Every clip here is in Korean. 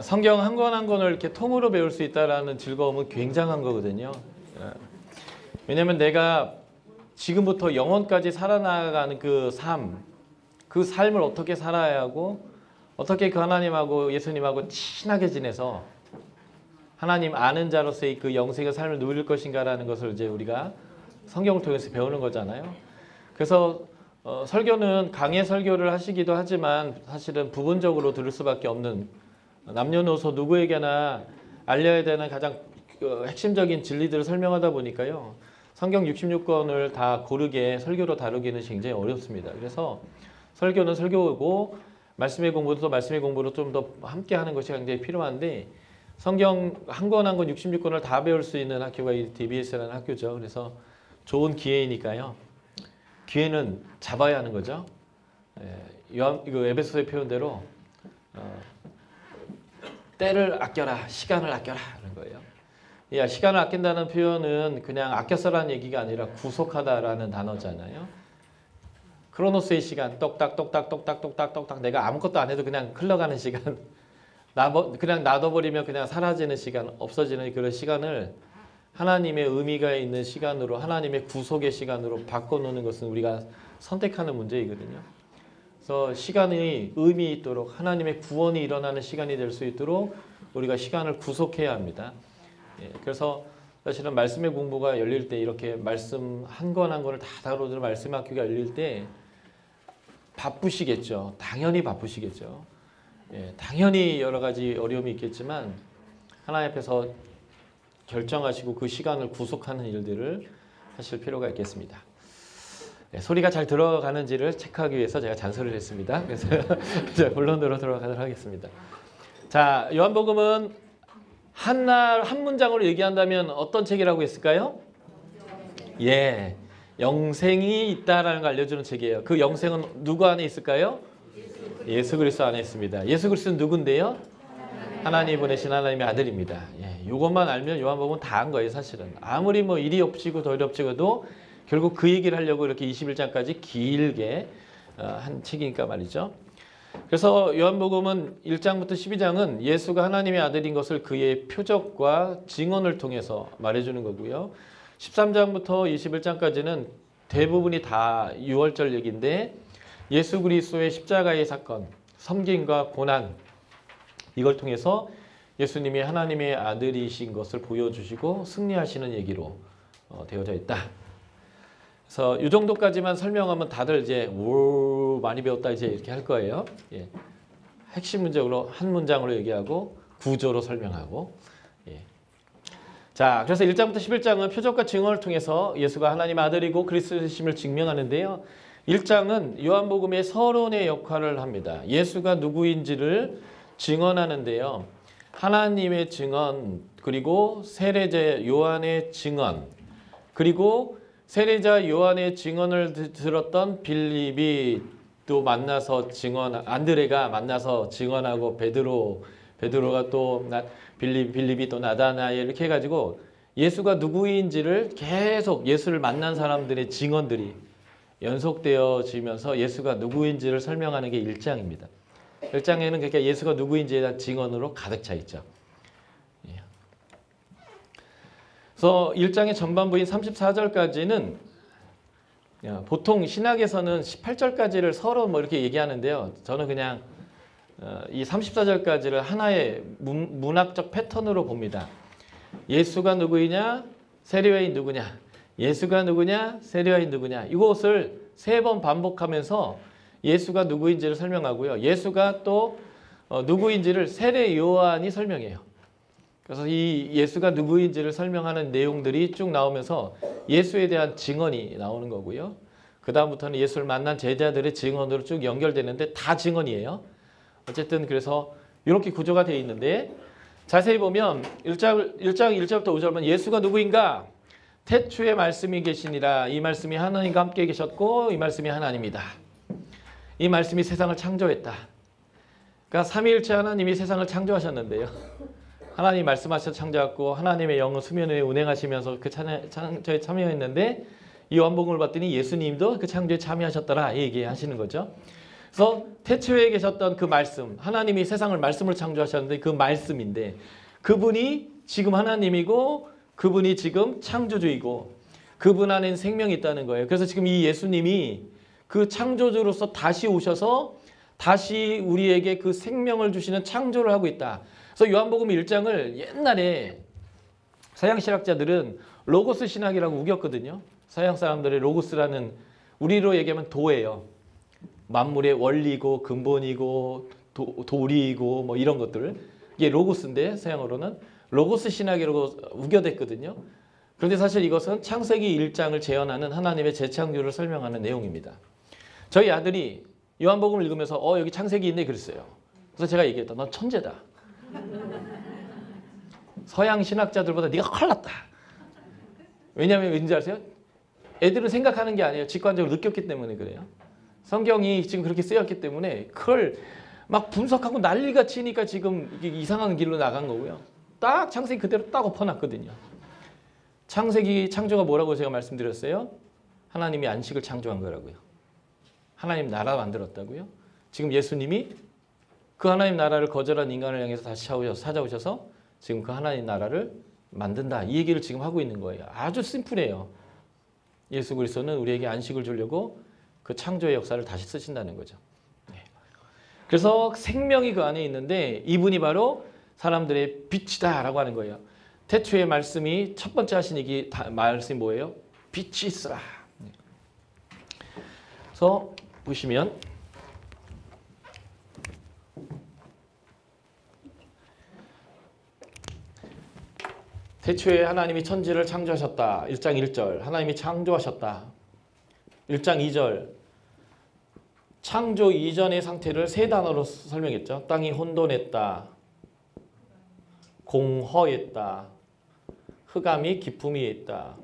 성경 한 권 한 권을 이렇게 통으로 배울 수 있다라는 즐거움은 굉장한 거거든요. 왜냐면 내가 지금부터 영원까지 살아나가는 그 삶을 어떻게 살아야 하고 어떻게 그 하나님하고 예수님하고 친하게 지내서 하나님 아는 자로서의 그 영생의 삶을 누릴 것인가라는 것을 이제 우리가 성경을 통해서 배우는 거잖아요. 그래서 설교는 강의 설교를 하시기도 하지만 사실은 부분적으로 들을 수밖에 없는, 남녀노소 누구에게나 알려야 되는 가장 핵심적인 진리들을 설명하다 보니까요. 성경 66권을 다 고르게 설교로 다루기는 굉장히 어렵습니다. 그래서 설교는 설교고 말씀의 공부도 말씀의 공부로 좀 더 함께 하는 것이 굉장히 필요한데, 성경 한 권 한 권 66권을 다 배울 수 있는 학교가 이 DBS라는 학교죠. 그래서 좋은 기회이니까요. 기회는 잡아야 하는 거죠. 이거 에베소서의 표현대로 때를 아껴라, 시간을 아껴라 하는 거예요. 야, 시간을 아낀다는 표현은 그냥 아껴 써라는 얘기가 아니라 구속하다라는 단어잖아요. 크로노스의 시간, 똑딱 똑딱 똑딱 똑딱 똑딱, 내가 아무것도 안 해도 그냥 흘러가는 시간, 그냥 놔둬버리면 그냥 사라지는 시간, 없어지는 그런 시간을 하나님의 의미가 있는 시간으로, 하나님의 구속의 시간으로 바꿔놓는 것은 우리가 선택하는 문제이거든요. 그래서 시간이 의미 있도록, 하나님의 구원이 일어나는 시간이 될 수 있도록 우리가 시간을 구속해야 합니다. 그래서 사실은 말씀의 공부가 열릴 때, 이렇게 말씀 한 권 한 권을 다 다루는 말씀 학교가 열릴 때 바쁘시겠죠. 당연히 바쁘시겠죠. 당연히 여러 가지 어려움이 있겠지만 하나님 앞에서 결정하시고 그 시간을 구속하는 일들을 하실 필요가 있겠습니다. 소리가 잘 들어가는지를 체크하기 위해서 제가 잔소리를 했습니다. 그래서 본론으로 들어가도록 하겠습니다. 자, 요한복음은 한 문장으로 얘기한다면 어떤 책이라고 했을까요? 영생이 있다라는 걸 알려주는 책이에요. 그 영생은 누구 안에 있을까요? 예수 그리스도 안에 있습니다. 예수 그리스도는 누군데요? 하나님 보내신 하나님의 아들입니다. 이것만 알면 요한복음은 다 한 거예요, 사실은. 아무리 뭐 일이 엎치고 덜이 엎치고도 결국 그 얘기를 하려고 이렇게 21장까지 길게 한 책이니까 말이죠. 그래서 요한복음은 1장부터 12장은 예수가 하나님의 아들인 것을 그의 표적과 증언을 통해서 말해주는 거고요. 13장부터 21장까지는 대부분이 다 유월절 얘기인데, 예수 그리스도의 십자가의 사건, 섬김과 고난, 이걸 통해서 예수님이 하나님의 아들이신 것을 보여주시고 승리하시는 얘기로 되어져 있다. 그래서 이 정도까지만 설명하면 다들 이제 오 많이 배웠다 이제 이렇게 할 거예요. 핵심 문장으로 한 문장으로 얘기하고 구조로 설명하고. 자, 그래서 1장부터 11장은 표적과 증언을 통해서 예수가 하나님의 아들이고 그리스도이심을 증명하는데요. 1장은 요한복음의 서론의 역할을 합니다. 예수가 누구인지를 증언하는데요. 하나님의 증언, 그리고 세례자 요한의 증언, 그리고 세례자 요한의 증언을 들었던 빌립이 또 만나서 안드레가 만나서 증언하고 베드로가 또 빌립이 또 나다나엘 이렇게 해가지고 예수가 누구인지를 계속 예수를 만난 사람들의 증언들이 연속되어지면서 예수가 누구인지를 설명하는 게 1장입니다. 1장에는 그러니까 예수가 누구인지에 대한 증언으로 가득 차 있죠. 그래서 1장의 전반부인 34절까지는 보통 신학에서는 18절까지를 서로 뭐 이렇게 얘기하는데요. 저는 그냥 이 34절까지를 하나의 문학적 패턴으로 봅니다. 예수가 누구이냐? 세례요한이 누구냐? 예수가 누구냐? 세례요한이 누구냐? 이것을 3번 반복하면서 예수가 누구인지를 설명하고요. 예수가 또 누구인지를 세례요한이 설명해요. 그래서 이 예수가 누구인지를 설명하는 내용들이 쭉 나오면서 예수에 대한 증언이 나오는 거고요. 그 다음부터는 예수를 만난 제자들의 증언으로 쭉 연결되는데 다 증언이에요. 어쨌든 그래서 이렇게 구조가 되어 있는데, 자세히 보면 1장 1절부터 5절은 예수가 누구인가? 태초에 말씀이 계시니라. 이 말씀이 하나님과 함께 계셨고 이 말씀이 하나님이다. 이 말씀이 세상을 창조했다. 그러니까 삼위일체 하나님이 세상을 창조하셨는데요. 하나님이 말씀하셔서 창조했고 하나님의 영은 수면 위에 운행하시면서 그 창조에 참여했는데, 이 요한복음을 봤더니 예수님도 그 창조에 참여하셨더라 얘기하시는 거죠. 그래서 태초에 계셨던 그 말씀, 하나님이 세상을 말씀을 창조하셨는데 그 말씀인데 그분이 지금 하나님이고 그분이 지금 창조주이고 그분 안에는 생명이 있다는 거예요. 그래서 지금 이 예수님이 그 창조주로서 다시 오셔서 다시 우리에게 그 생명을 주시는 창조를 하고 있다. 그래서 요한복음 1장을 옛날에 서양 신학자들은 로고스 신학이라고 우겼거든요. 서양 사람들의 로고스라는 우리로 얘기하면 도예요. 만물의 원리고 근본이고 도리이고 뭐 이런 것들. 이게 로고스인데 서양어로는 로고스 신학이라고 우겨댔거든요. 그런데 사실 이것은 창세기 1장을 재현하는 하나님의 재창조를 설명하는 내용입니다. 저희 아들이 요한복음을 읽으면서 여기 창세기 있네 그랬어요. 그래서 제가 얘기했다. 너 천재다. 서양 신학자들보다 네가 큰일 났다. 왜냐하면 왠지 아세요? 애들은 생각하는 게 아니에요. 직관적으로 느꼈기 때문에 그래요. 성경이 지금 그렇게 쓰였기 때문에 그걸 막 분석하고 난리가 치니까 지금 이상한 길로 나간 거고요. 딱 창세기 그대로 딱 엎어놨거든요. 창세기 창조가 뭐라고 제가 말씀드렸어요? 하나님이 안식을 창조한 거라고요. 하나님 나라 만들었다고요. 지금 예수님이 그 하나님 나라를 거절한 인간을 향해서 다시 찾아오셔서 지금 그 하나님 나라를 만든다. 이 얘기를 지금 하고 있는 거예요. 아주 심플해요. 예수 그리스도는 우리에게 안식을 주려고 그 창조의 역사를 다시 쓰신다는 거죠. 그래서 생명이 그 안에 있는데 이분이 바로 사람들의 빛이다 라고 하는 거예요. 태초의 말씀이 첫 번째 하신 얘기 말씀이 뭐예요? 빛이 있으라. 그래서 보시면 태초에 하나님이 천지를 창조하셨다. 1장 1절 하나님이 창조하셨다. 1장 2절 창조 이전의 상태를 세 단어로 설명했죠. 땅이 혼돈했다. 공허했다. 흑암이 기품이 있다.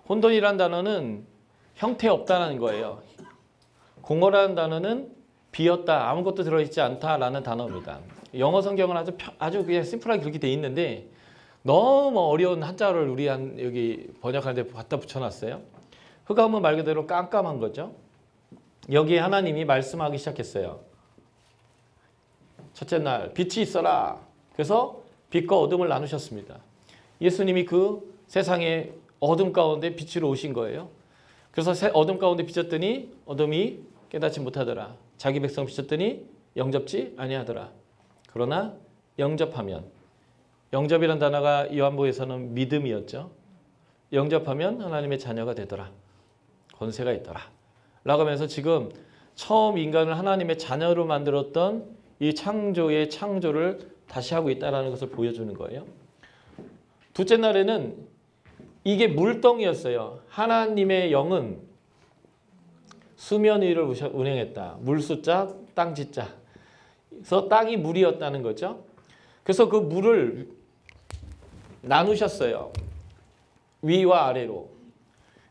혼돈이라는 단어는 형태 없다는 거예요. 공허라는 단어는 비었다. 아무것도 들어있지 않다라는 단어입니다. 영어 성경은 아주 그냥 심플하게 그렇게 돼 있는데 너무 어려운 한자어를 우리 여기 번역하는데 갖다 붙여놨어요. 흑암은 말 그대로 깜깜한 거죠. 여기에 하나님이 말씀하기 시작했어요. 첫째 날 빛이 있어라. 그래서 빛과 어둠을 나누셨습니다. 예수님이 그 세상의 어둠 가운데 빛으로 오신 거예요. 그래서 어둠 가운데 비쳤더니 어둠이 깨닫지 못하더라. 자기 백성 비쳤더니 영접지 아니하더라. 그러나 영접하면 영접이라는 단어가 요한복음에서는 믿음이었죠. 영접하면 하나님의 자녀가 되더라. 권세가 있더라. 라고 하면서 지금 처음 인간을 하나님의 자녀로 만들었던 이 창조의 창조를 다시 하고 있다는 것을 보여주는 거예요. 둘째 날에는 이게 물덩이였어요. 하나님의 영은 수면 위를 운행했다. 물수자, 땅지자. 그래서 땅이 물이었다는 거죠. 그래서 그 물을 나누셨어요. 위와 아래로.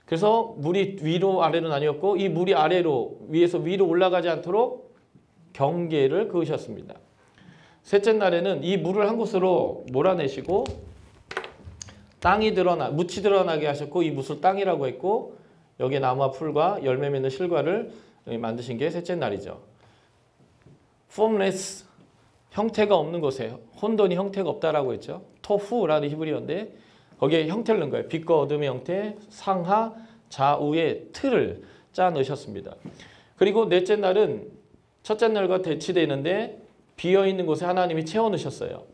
그래서 물이 위로 아래로 나뉘었고 이 물이 아래로 위에서 위로 올라가지 않도록 경계를 그으셨습니다. 셋째 날에는 이 물을 한 곳으로 몰아내시고 땅이 묻이 드러나게 하셨고 이 묻을 땅이라고 했고 여기에 나무와 풀과 열매 맺는 실과를 만드신 게 셋째 날이죠. formless, 형태가 없는 곳에 혼돈이 형태가 없다라고 했죠. 토후라는 히브리어인데 거기에 형태를 넣은 거예요. 빛과 어둠의 형태, 상하, 좌우의 틀을 짜 넣으셨습니다. 그리고 넷째 날은 첫째 날과 대치되는데 비어있는 곳에 하나님이 채워 넣으셨어요.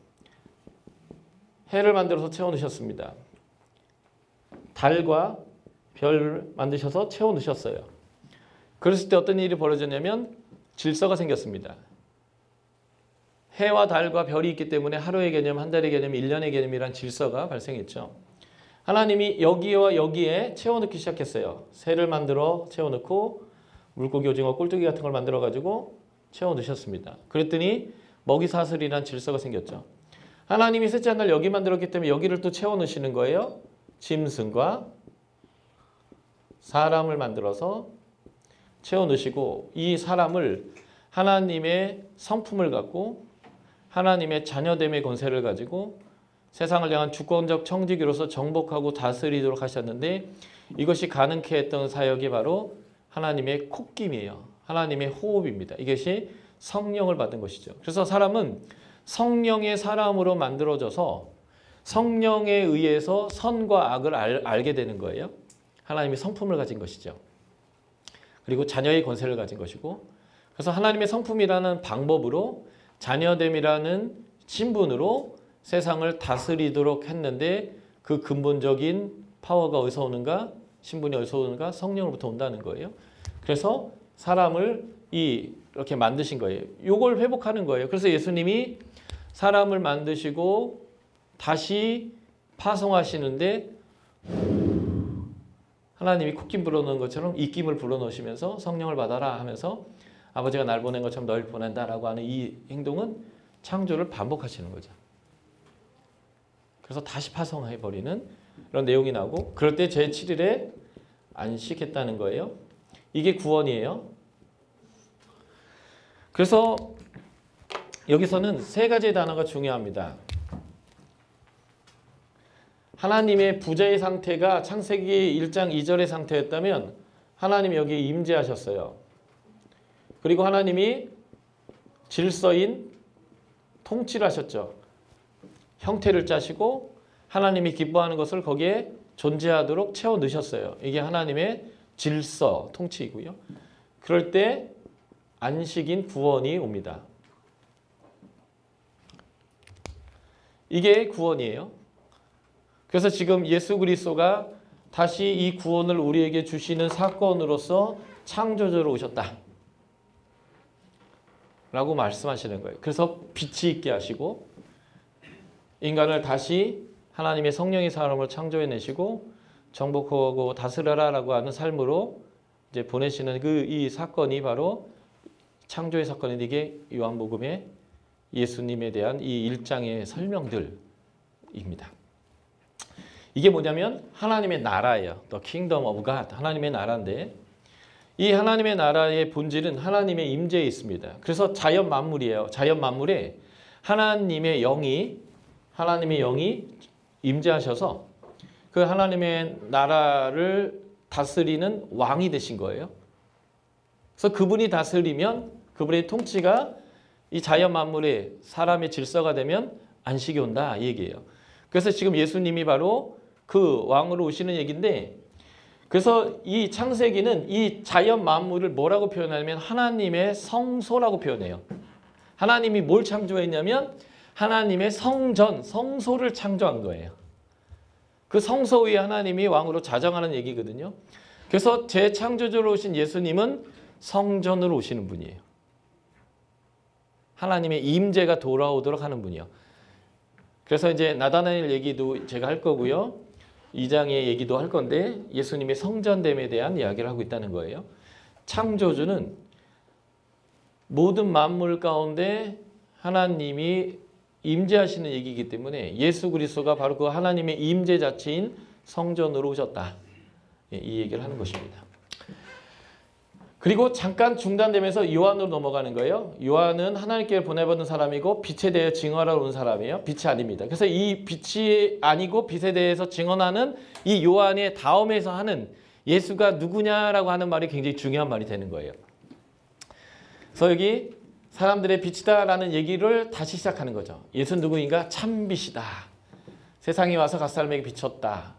해를 만들어서 채워 넣으셨습니다. 달과 별 만드셔서 채워 넣으셨어요. 그랬을 때 어떤 일이 벌어졌냐면 질서가 생겼습니다. 해와 달과 별이 있기 때문에 하루의 개념, 한 달의 개념, 1년의 개념이란 질서가 발생했죠. 하나님이 여기와 여기에 채워넣기 시작했어요. 새를 만들어 채워넣고 물고기, 오징어, 꼴뚜기 같은 걸 만들어가지고 채워넣으셨습니다. 그랬더니 먹이사슬이란 질서가 생겼죠. 하나님이 셋째 날 여기 만들었기 때문에 여기를 또 채워넣으시는 거예요. 짐승과 사람을 만들어서 채워넣으시고 이 사람을 하나님의 성품을 갖고 하나님의 자녀됨의 권세를 가지고 세상을 향한 주권적 청지기로서 정복하고 다스리도록 하셨는데 이것이 가능케 했던 사역이 바로 하나님의 콧김이에요. 하나님의 호흡입니다. 이것이 성령을 받은 것이죠. 그래서 사람은 성령의 사람으로 만들어져서 성령에 의해서 선과 악을 알게 되는 거예요. 하나님의 성품을 가진 것이죠. 그리고 자녀의 권세를 가진 것이고, 그래서 하나님의 성품이라는 방법으로 자녀됨이라는 신분으로 세상을 다스리도록 했는데, 그 근본적인 파워가 어디서 오는가? 신분이 어디서 오는가? 성령으로부터 온다는 거예요. 그래서 사람을 이렇게 만드신 거예요. 이걸 회복하는 거예요. 그래서 예수님이 사람을 만드시고 다시 파송하시는데, 하나님이 콧김 불어넣은 것처럼 입김을 불어넣으시면서 성령을 받아라 하면서 아버지가 날 보낸 것처럼 너희를 보낸다라고 하는 이 행동은 창조를 반복하시는 거죠. 그래서 다시 파송해버리는 이런 내용이 나오고, 그럴 때 제7일에 안식했다는 거예요. 이게 구원이에요. 그래서 여기서는 세 가지의 단어가 중요합니다. 하나님의 부재의 상태가 창세기 1장 2절의 상태였다면 하나님이 여기에 임재하셨어요. 그리고 하나님이 질서인 통치를 하셨죠. 형태를 짜시고 하나님이 기뻐하는 것을 거기에 존재하도록 채워 넣으셨어요. 이게 하나님의 질서, 통치이고요. 그럴 때 안식인 구원이 옵니다. 이게 구원이에요. 그래서 지금 예수 그리스도가 다시 이 구원을 우리에게 주시는 사건으로서 창조주로 오셨다 라고 말씀하시는 거예요. 그래서 빛이 있게 하시고 인간을 다시 하나님의 성령의 사람을 창조해내시고 정복하고 다스려라 라고 하는 삶으로 이제 보내시는 이 사건이 바로 창조의 사건인데, 이게 요한복음의 예수님에 대한 이 1장의 설명들입니다. 이게 뭐냐면 하나님의 나라예요. The Kingdom of God. 하나님의 나라인데, 이 하나님의 나라의 본질은 하나님의 임재에 있습니다. 그래서 자연 만물이에요. 자연 만물에 하나님의 영이 임재하셔서 그 하나님의 나라를 다스리는 왕이 되신 거예요. 그래서 그분이 다스리면 그분의 통치가 이 자연 만물에 사람의 질서가 되면 안식이 온다 이 얘기예요. 그래서 지금 예수님이 바로 그 왕으로 오시는 얘기인데, 그래서 이 창세기는 이 자연 만물을 뭐라고 표현하냐면 하나님의 성소라고 표현해요. 하나님이 뭘 창조했냐면 하나님의 성전, 성소를 창조한 거예요. 그 성소 위에 하나님이 왕으로 자정하는 얘기거든요. 그래서 재창조주로 오신 예수님은 성전으로 오시는 분이에요. 하나님의 임재가 돌아오도록 하는 분이요. 그래서 이제 나다나엘 얘기도 제가 할 거고요. 2장의 얘기도 할 건데 예수님의 성전됨에 대한 이야기를 하고 있다는 거예요. 창조주는 모든 만물 가운데 하나님이 임재하시는 얘기이기 때문에 예수 그리스도가 바로 그 하나님의 임재 자체인 성전으로 오셨다. 이 얘기를 하는 것입니다. 그리고 잠깐 중단되면서 요한으로 넘어가는 거예요. 요한은 하나님께 보내받은 사람이고 빛에 대해 증언하러 온 사람이에요. 빛이 아닙니다. 그래서 이 빛이 아니고 빛에 대해서 증언하는 이 요한의 다음에서 하는 예수가 누구냐라고 하는 말이 굉장히 중요한 말이 되는 거예요. 그래서 여기 사람들의 빛이다라는 얘기를 다시 시작하는 거죠. 예수는 누구인가? 참빛이다. 세상에 와서 각 사람에게 비쳤다.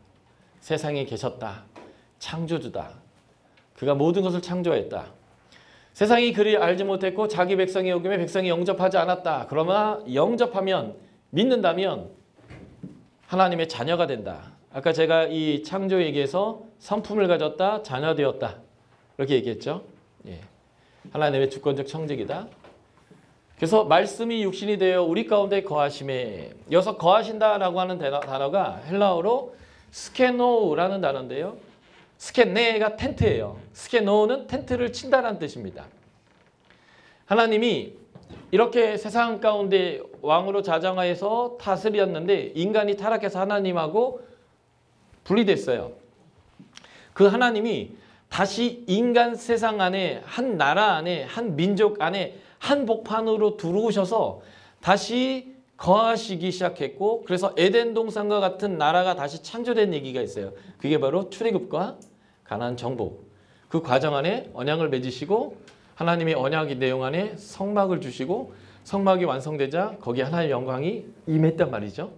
세상에 계셨다. 창조주다. 그가 모든 것을 창조했다. 세상이 그를 알지 못했고 자기 백성이 오김에 백성이 영접하지 않았다. 그러나 영접하면, 믿는다면 하나님의 자녀가 된다. 아까 제가 이 창조 얘기에서 성품을 가졌다, 자녀 되었다 이렇게 얘기했죠. 예. 하나님의 주권적 청직이다. 그래서 말씀이 육신이 되어 우리 가운데 거하심에, 여기서 거하신다라고 하는 단어가 헬라어로 스케노라는 단어인데요. 스케네가 텐트예요. 스케노는 텐트를 친다라는 뜻입니다. 하나님이 이렇게 세상 가운데 왕으로 자정하여서 다스렸는데 인간이 타락해서 하나님하고 분리됐어요. 그 하나님이 다시 인간 세상 안에, 한 나라 안에, 한 민족 안에 한복판으로 들어오셔서 다시 거하시기 시작했고, 그래서 에덴 동산과 같은 나라가 다시 창조된 얘기가 있어요. 그게 바로 출애굽과 가나안 정복. 그 과정 안에 언약을 맺으시고 하나님의 언약의 내용 안에 성막을 주시고 성막이 완성되자 거기에 하나님의 영광이 임했단 말이죠.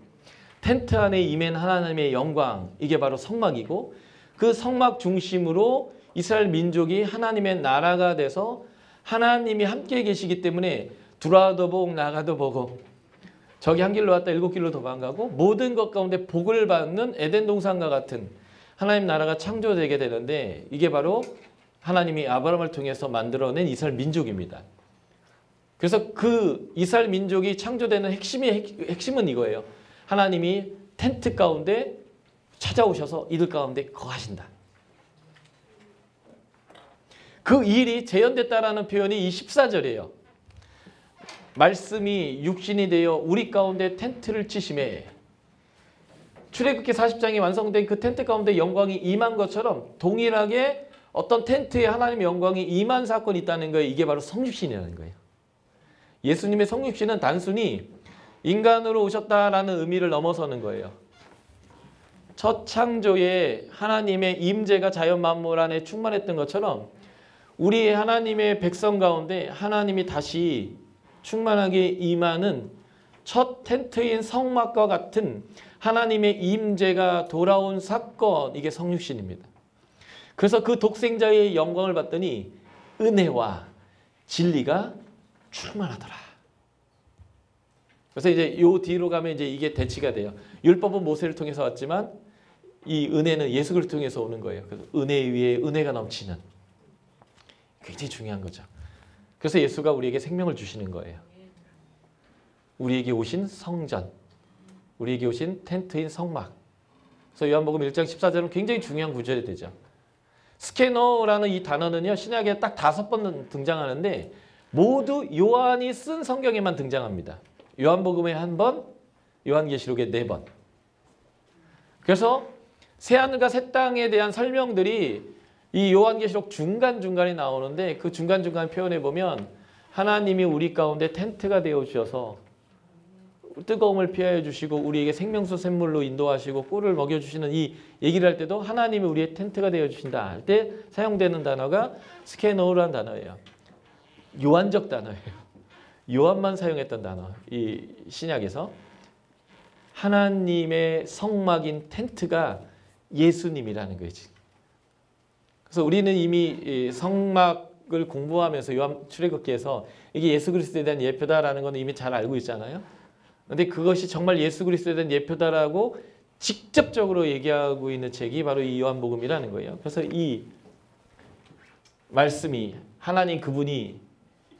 텐트 안에 임한 하나님의 영광, 이게 바로 성막이고 그 성막 중심으로 이스라엘 민족이 하나님의 나라가 돼서 하나님이 함께 계시기 때문에 들어와도 복 나가도 보고 저기 한 길로 왔다 일곱 길로 도망가고 모든 것 가운데 복을 받는 에덴 동산과 같은 하나님 나라가 창조되게 되는데 이게 바로 하나님이 아브라함을 통해서 만들어낸 이스라엘 민족입니다. 그래서 그 이스라엘 민족이 창조되는 핵심은 이거예요. 하나님이 텐트 가운데 찾아오셔서 이들 가운데 거하신다. 그 일이 재현됐다라는 표현이 이 14절이에요. 말씀이 육신이 되어 우리 가운데 텐트를 치심에 출애굽기 40장이 완성된 그 텐트 가운데 영광이 임한 것처럼 동일하게 어떤 텐트에 하나님의 영광이 임한 사건이 있다는 거예요. 이게 바로 성육신이라는 거예요. 예수님의 성육신은 단순히 인간으로 오셨다라는 의미를 넘어서는 거예요. 첫 창조에 하나님의 임재가 자연 만물 안에 충만했던 것처럼 우리 하나님의 백성 가운데 하나님이 다시 충만하게 임하는 첫 텐트인 성막과 같은 하나님의 임재가 돌아온 사건, 이게 성육신입니다. 그래서 그 독생자의 영광을 봤더니 은혜와 진리가 충만하더라. 그래서 이제 요 뒤로 가면 이제 이게 대치가 돼요. 율법은 모세를 통해서 왔지만 이 은혜는 예수 그리스도를 통해서 오는 거예요. 그래서 은혜 위에 은혜가 넘치는, 굉장히 중요한 거죠. 그래서 예수가 우리에게 생명을 주시는 거예요. 우리에게 오신 성전, 우리에게 오신 텐트인 성막. 그래서 요한복음 1장 14절은 굉장히 중요한 구절이 되죠. 스케노라는 이 단어는요, 신약에 딱 5번 등장하는데 모두 요한이 쓴 성경에만 등장합니다. 요한복음에 1번, 요한계시록에 4번. 그래서 새하늘과 새 땅에 대한 설명들이 이 요한계시록 중간중간에 나오는데 그 중간중간 표현해 보면 하나님이 우리 가운데 텐트가 되어 주셔서 뜨거움을 피하여 주시고 우리에게 생명수 샘물로 인도하시고 꿀을 먹여주시는 이 얘기를 할 때도 하나님이 우리의 텐트가 되어 주신다 할 때 사용되는 단어가 스케노라는 단어예요. 요한적 단어예요. 요한만 사용했던 단어. 이 신약에서 하나님의 성막인 텐트가 예수님이라는 거지. 그래서 우리는 이미 성막을 공부하면서 요한 출애굽기에서 이게 예수 그리스도에 대한 예표다라는 건 이미 잘 알고 있잖아요. 그런데 그것이 정말 예수 그리스도에 대한 예표다라고 직접적으로 얘기하고 있는 책이 바로 이 요한복음이라는 거예요. 그래서 이 말씀이 하나님 그분이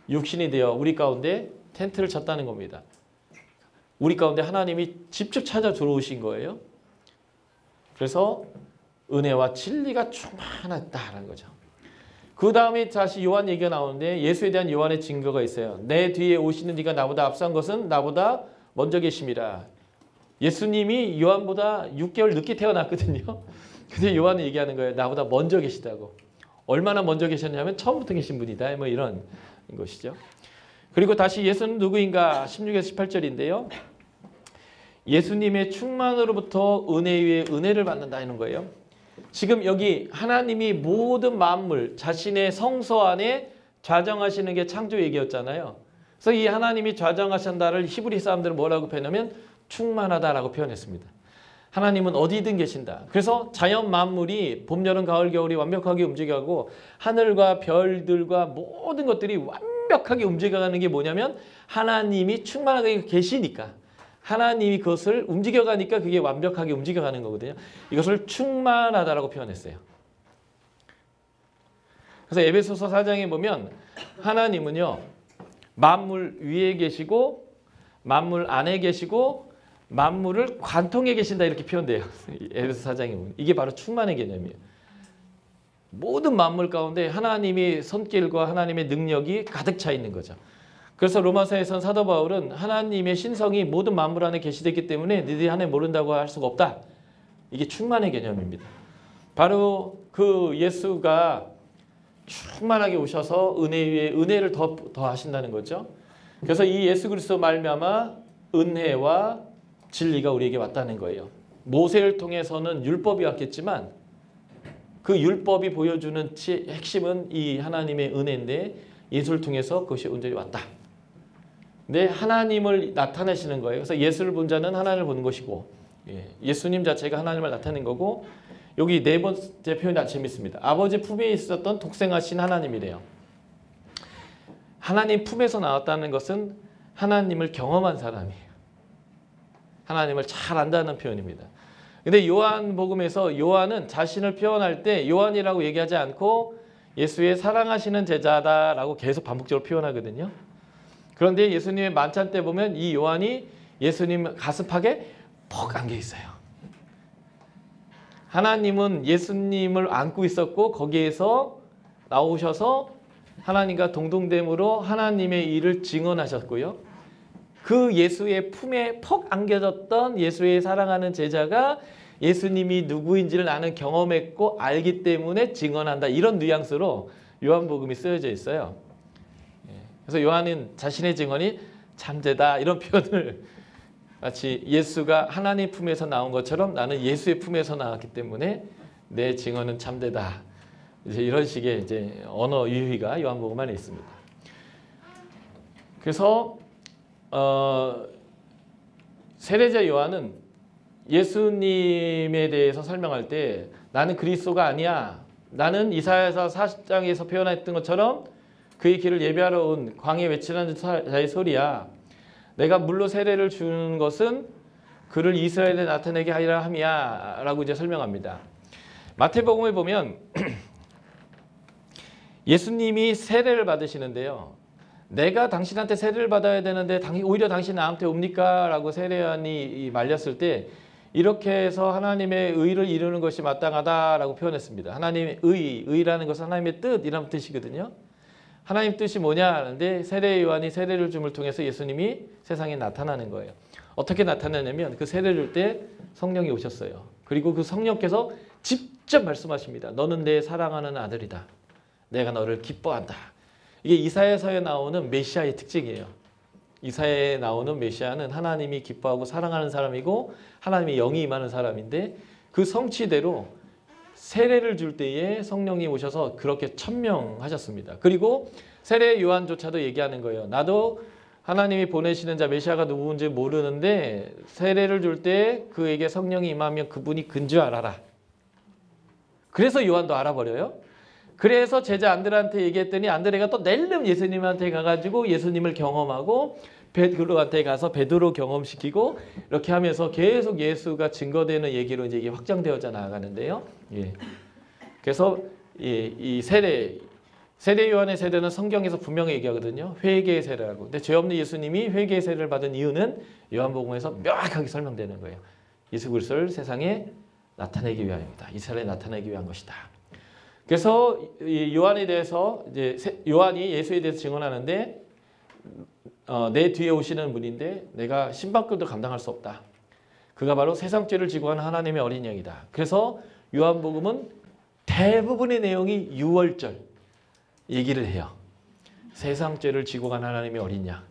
육신이 되어 우리 가운데 텐트를 쳤다는 겁니다. 우리 가운데 하나님이 직접 찾아 들어오신 거예요. 그래서 은혜와 진리가 충만했다는 거죠. 그 다음에 다시 요한 얘기가 나오는데 예수에 대한 요한의 증거가 있어요. 내 뒤에 오시는 이가 나보다 앞선 것은 나보다 먼저 계심이라. 예수님이 요한보다 6개월 늦게 태어났거든요. 근데 요한은 얘기하는 거예요. 나보다 먼저 계시다고. 얼마나 먼저 계셨냐면 처음부터 계신 분이다. 뭐 이런 것이죠. 그리고 다시 예수는 누구인가 16에서 18절인데요. 예수님의 충만으로부터 은혜 위에 은혜를 받는다는 거예요. 지금 여기 하나님이 모든 만물 자신의 성소 안에 좌정하시는 게 창조 얘기였잖아요. 그래서 이 하나님이 좌정하신다를 히브리 사람들은 뭐라고 표현하면 충만하다라고 표현했습니다. 하나님은 어디든 계신다. 그래서 자연 만물이 봄, 여름, 가을, 겨울이 완벽하게 움직여가고 하늘과 별들과 모든 것들이 완벽하게 움직여가는 게 뭐냐면 하나님이 충만하게 계시니까 하나님이 그것을 움직여가니까 그게 완벽하게 움직여가는 거거든요. 이것을 충만하다라고 표현했어요. 그래서 에베소서 4장에 보면 하나님은요. 만물 위에 계시고 만물 안에 계시고 만물을 관통해 계신다 이렇게 표현돼요. 에베소 4장에 보면. 이게 바로 충만의 개념이에요. 모든 만물 가운데 하나님의 손길과 하나님의 능력이 가득 차 있는 거죠. 그래서 로마서에서는 사도 바울은 하나님의 신성이 모든 만물 안에 계시되기 때문에 너희들이 하나님 모른다고 할 수가 없다. 이게 충만의 개념입니다. 바로 그 예수가 충만하게 오셔서 은혜 위에 은혜를 더 하신다는 거죠. 그래서 이 예수 그리스도 말미암아 은혜와 진리가 우리에게 왔다는 거예요. 모세를 통해서는 율법이 왔겠지만 그 율법이 보여주는 핵심은 이 하나님의 은혜인데 예수를 통해서 그것이 온전히 왔다. 근데 하나님을 나타내시는 거예요. 그래서 예수를 본 자는 하나님을 보는 것이고, 예수님 자체가 하나님을 나타낸 거고, 여기 네 번째 표현이 아주 재밌습니다. 아버지 품에 있었던 독생하신 하나님이래요. 하나님 품에서 나왔다는 것은 하나님을 경험한 사람이에요. 하나님을 잘 안다는 표현입니다. 근데 요한복음에서 요한은 자신을 표현할 때 요한이라고 얘기하지 않고 예수의 사랑하시는 제자다라고 계속 반복적으로 표현하거든요. 그런데 예수님의 만찬 때 보면 이 요한이 예수님 가슴팍에 퍽 안겨 있어요. 하나님은 예수님을 안고 있었고 거기에서 나오셔서 하나님과 동등됨으로 하나님의 일을 증언하셨고요. 그 예수의 품에 퍽 안겨졌던 예수의 사랑하는 제자가 예수님이 누구인지를 나는 경험했고 알기 때문에 증언한다. 이런 뉘앙스로 요한복음이 쓰여져 있어요. 그래서 요한은 자신의 증언이 참되다 이런 표현을 마치 예수가 하나님 품에서 나온 것처럼 나는 예수의 품에서 나왔기 때문에 내 증언은 참되다. 이제 이런 식의 이제 언어 유희가 요한복음 안에 있습니다. 그래서 세례자 요한은 예수님에 대해서 설명할 때 나는 그리스도가 아니야. 나는 이사야서 40장에서 표현했던 것처럼 그의 길을 예비하러 온 광야에 외치는 자의 소리야. 내가 물로 세례를 주는 것은 그를 이스라엘에 나타내게 하리라 함이야 라고 이제 설명합니다. 마태복음에 보면 예수님이 세례를 받으시는데요. 내가 당신한테 세례를 받아야 되는데 오히려 당신 나한테 옵니까? 라고 세례요한이 말렸을 때 이렇게 해서 하나님의 의를 이루는 것이 마땅하다라고 표현했습니다. 하나님의 의라는 것은 하나님의 뜻이라는 뜻이거든요. 하나님 뜻이 뭐냐 하는데 세례 요한이 세례를 줌을 통해서 예수님이 세상에 나타나는 거예요. 어떻게 나타나냐면 그 세례를 줄 때 성령이 오셨어요. 그리고 그 성령께서 직접 말씀하십니다. 너는 내 사랑하는 아들이다. 내가 너를 기뻐한다. 이게 이사야서에 나오는 메시아의 특징이에요. 이사야에 나오는 메시아는 하나님이 기뻐하고 사랑하는 사람이고 하나님의 영이 임하는 사람인데 그 성취대로 세례를 줄 때에 성령이 오셔서 그렇게 천명하셨습니다. 그리고 세례 요한조차도 얘기하는 거예요. 나도 하나님이 보내시는 자 메시아가 누구인지 모르는데 세례를 줄 때 그에게 성령이 임하면 그분이 근 줄 알아라. 그래서 요한도 알아버려요. 그래서 제자 안드레한테 얘기했더니 안드레가 또 낼름 예수님한테 가가지고 예수님을 경험하고 베드로한테 가서 베드로 경험시키고 이렇게 하면서 계속 예수가 증거되는 얘기로 이제 이게 확장되어져 나아가는데요. 예. 그래서 이 세례 요한의 세례는 성경에서 분명히 얘기하거든요. 회개의 세례라고. 근데 죄 없는 예수님이 회개의 세례를 받은 이유는 요한복음에서 명확하게 설명되는 거예요. 예수 그리스도를 세상에 나타내기 위함입니다. 이스라엘에 나타내기 위한 것이다. 그래서 이 요한에 대해서 이제 요한이 예수에 대해서 증언하는데 내 뒤에 오시는 분인데 내가 신방글도 감당할 수 없다. 그가 바로 세상 죄를 지고 가는 하나님의 어린 양이다. 그래서 요한복음은 대부분의 내용이 유월절 얘기를 해요. 세상 죄를 지고 간 하나님의 어린 양.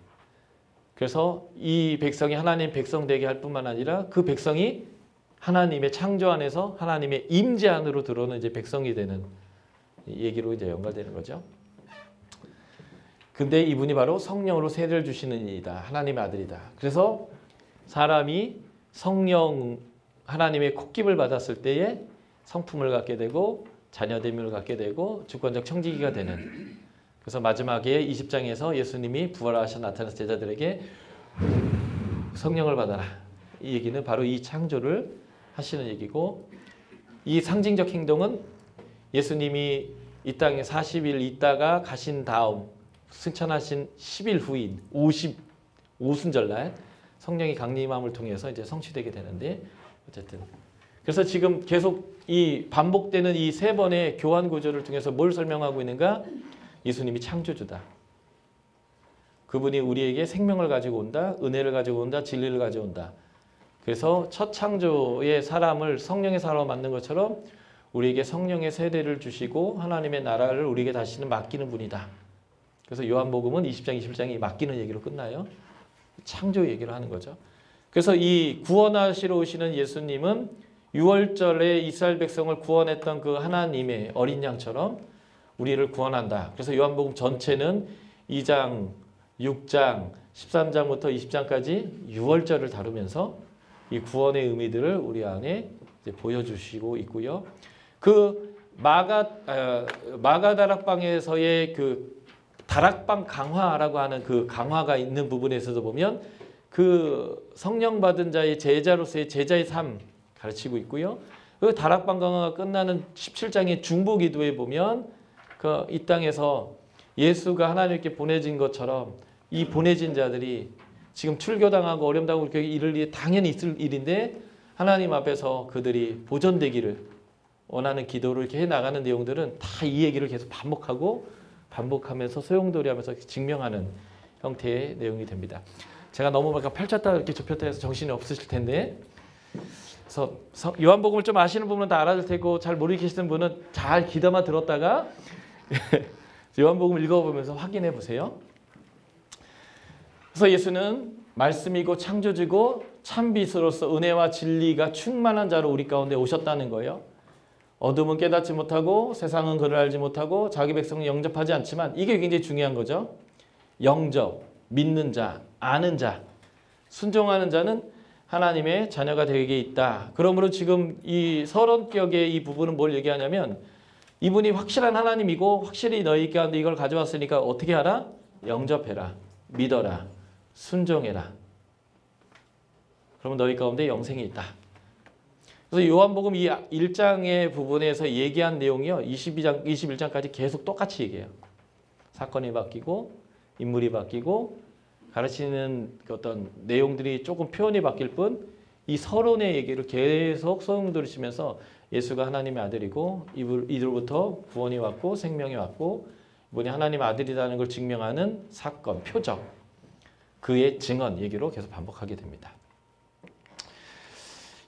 그래서 이 백성이 하나님 백성 되게 할 뿐만 아니라 그 백성이 하나님의 창조 안에서 하나님의 임재 안으로 들어오는 이제 백성이 되는 얘기로 이제 연결되는 거죠. 근데 이분이 바로 성령으로 세례를 주시는 이이다. 하나님의 아들이다. 그래서 사람이 성령 하나님의 콧김을 받았을 때에 성품을 갖게 되고 자녀됨을 갖게 되고 주권적 청지기가 되는. 그래서 마지막에 20장에서 예수님이 부활하셔 나타나서 제자들에게 성령을 받아라. 이 얘기는 바로 이 창조를 하시는 얘기고 이 상징적 행동은 예수님이 이 땅에 40일 있다가 가신 다음 승천하신 10일 후인 55순절날 성령이 강림함을 통해서 이제 성취되게 되는데 어쨌든 그래서 지금 계속 이 반복되는 이 세 번의 교환 구조를 통해서 뭘 설명하고 있는가? 예수님이 창조주다. 그분이 우리에게 생명을 가지고 온다. 은혜를 가지고 온다. 진리를 가져온다. 그래서 첫 창조의 사람을 성령의 사람으로 만든 것처럼 우리에게 성령의 세례를 주시고 하나님의 나라를 우리에게 다시는 맡기는 분이다. 그래서 요한복음은 20장, 21장이 맡기는 얘기로 끝나요. 창조 얘기를 하는 거죠. 그래서 이 구원하시러 오시는 예수님은 6월절에 이스라엘 백성을 구원했던 그 하나님의 어린 양처럼 우리를 구원한다. 그래서 요한복음 전체는 2장, 6장, 13장부터 20장까지 유월절을 다루면서 이 구원의 의미들을 우리 안에 이제 보여주시고 있고요. 그 마가다락방에서의 그 다락방 강화라고 하는 그 강화가 있는 부분에서도 보면 그 성령 받은 자의 제자로서의 제자의 삶 가르치고 있고요. 그 다락방 강화가 끝나는 17장의 중보 기도에 보면 그 이 땅에서 예수가 하나님께 보내진 것처럼 이 보내진 자들이 지금 출교당하고 어려움당하고 이렇게 이를 일이 당연히 있을 일인데 하나님 앞에서 그들이 보존되기를 원하는 기도를 이렇게 해나가는 내용들은 다 이 얘기를 계속 반복하면서 소용돌이하면서 증명하는 형태의 내용이 됩니다. 제가 너무 막 펼쳤다 이렇게 좁혔다 해서 정신이 없으실 텐데, 그래서 요한복음을 좀 아시는 분은 다 알아들 테고 잘 모르시는 분은 잘 귀담아 들었다가 요한복음 읽어보면서 확인해 보세요. 그래서 예수는 말씀이고 창조주고 참빛으로서 은혜와 진리가 충만한 자로 우리 가운데 오셨다는 거예요. 어둠은 깨닫지 못하고 세상은 그를 알지 못하고 자기 백성은 영접하지 않지만, 이게 굉장히 중요한 거죠. 영접, 믿는 자, 아는 자, 순종하는 자는 하나님의 자녀가 되게 있다. 그러므로 지금 이 서론격의 이 부분은 뭘 얘기하냐면, 이분이 확실한 하나님이고 확실히 너희 가운데 이걸 가져왔으니까 어떻게 하라? 영접해라, 믿어라, 순종해라. 그러면 너희 가운데 영생이 있다. 그래서 요한복음 이 1장의 부분에서 얘기한 내용이요, 21장까지 계속 똑같이 얘기해요. 사건이 바뀌고 인물이 바뀌고 가르치는 어떤 내용들이 조금 표현이 바뀔 뿐, 이 서론의 얘기를 계속 소용돌이치면서 예수가 하나님의 아들이고 이들로부터 구원이 왔고 생명이 왔고 이분이 하나님의 아들이라는 걸 증명하는 사건, 표적, 그의 증언 얘기로 계속 반복하게 됩니다.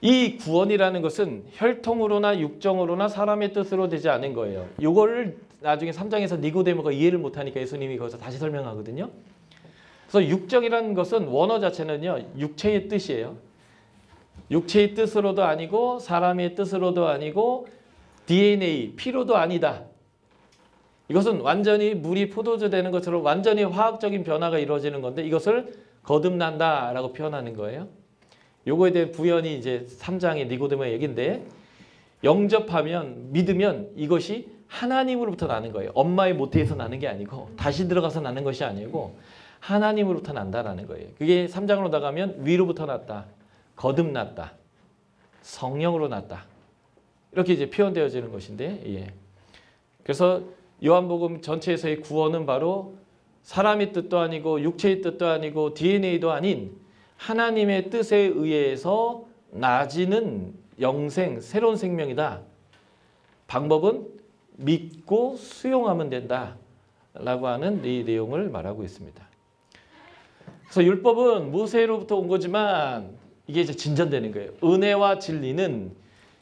이 구원이라는 것은 혈통으로나 육정으로나 사람의 뜻으로 되지 않은 거예요. 이걸 나중에 3장에서 니고데모가 이해를 못하니까 예수님이 거기서 다시 설명하거든요. 그래서 육정이라는 것은 원어 자체는요, 육체의 뜻이에요. 육체의 뜻으로도 아니고 사람의 뜻으로도 아니고 DNA, 피로도 아니다. 이것은 완전히 물이 포도주 되는 것처럼 완전히 화학적인 변화가 이루어지는 건데, 이것을 거듭난다라고 표현하는 거예요. 요거에 대한 부연이 이제 3장의 니고데모의 얘기인데, 영접하면, 믿으면 이것이 하나님으로부터 나는 거예요. 엄마의 모태에서 나는 게 아니고 다시 들어가서 나는 것이 아니고 하나님으로부터 난다라는 거예요. 그게 3장으로 나가면 위로부터 났다, 거듭났다, 성령으로 났다, 이렇게 이제 표현되어지는 것인데, 예. 그래서 요한복음 전체에서의 구원은 바로 사람의 뜻도 아니고 육체의 뜻도 아니고 DNA도 아닌 하나님의 뜻에 의해서 나아지는 영생, 새로운 생명이다. 방법은 믿고 수용하면 된다 라고 하는 이 내용을 말하고 있습니다. 그래서 율법은 모세로부터 온 거지만 이게 이제 진전되는 거예요. 은혜와 진리는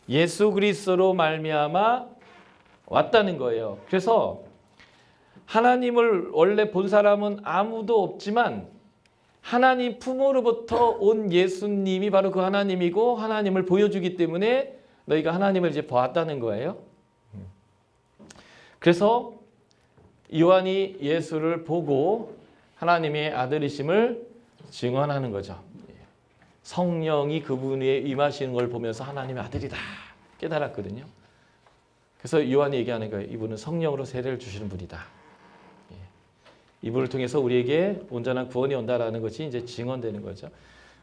예수 그리스도로 말미암아 왔다는 거예요. 그래서 하나님을 원래 본 사람은 아무도 없지만 하나님 품으로부터 온 예수님이 바로 그 하나님이고 하나님을 보여주기 때문에 너희가 하나님을 이제 보았다는 거예요. 그래서 요한이 예수를 보고 하나님의 아들이심을 증언하는 거죠. 성령이 그분 위에 임하시는 걸 보면서 하나님의 아들이다 깨달았거든요. 그래서 요한이 얘기하는 거예요. 이분은 성령으로 세례를 주시는 분이다. 이분을 통해서 우리에게 온전한 구원이 온다라는 것이 이제 증언되는 거죠.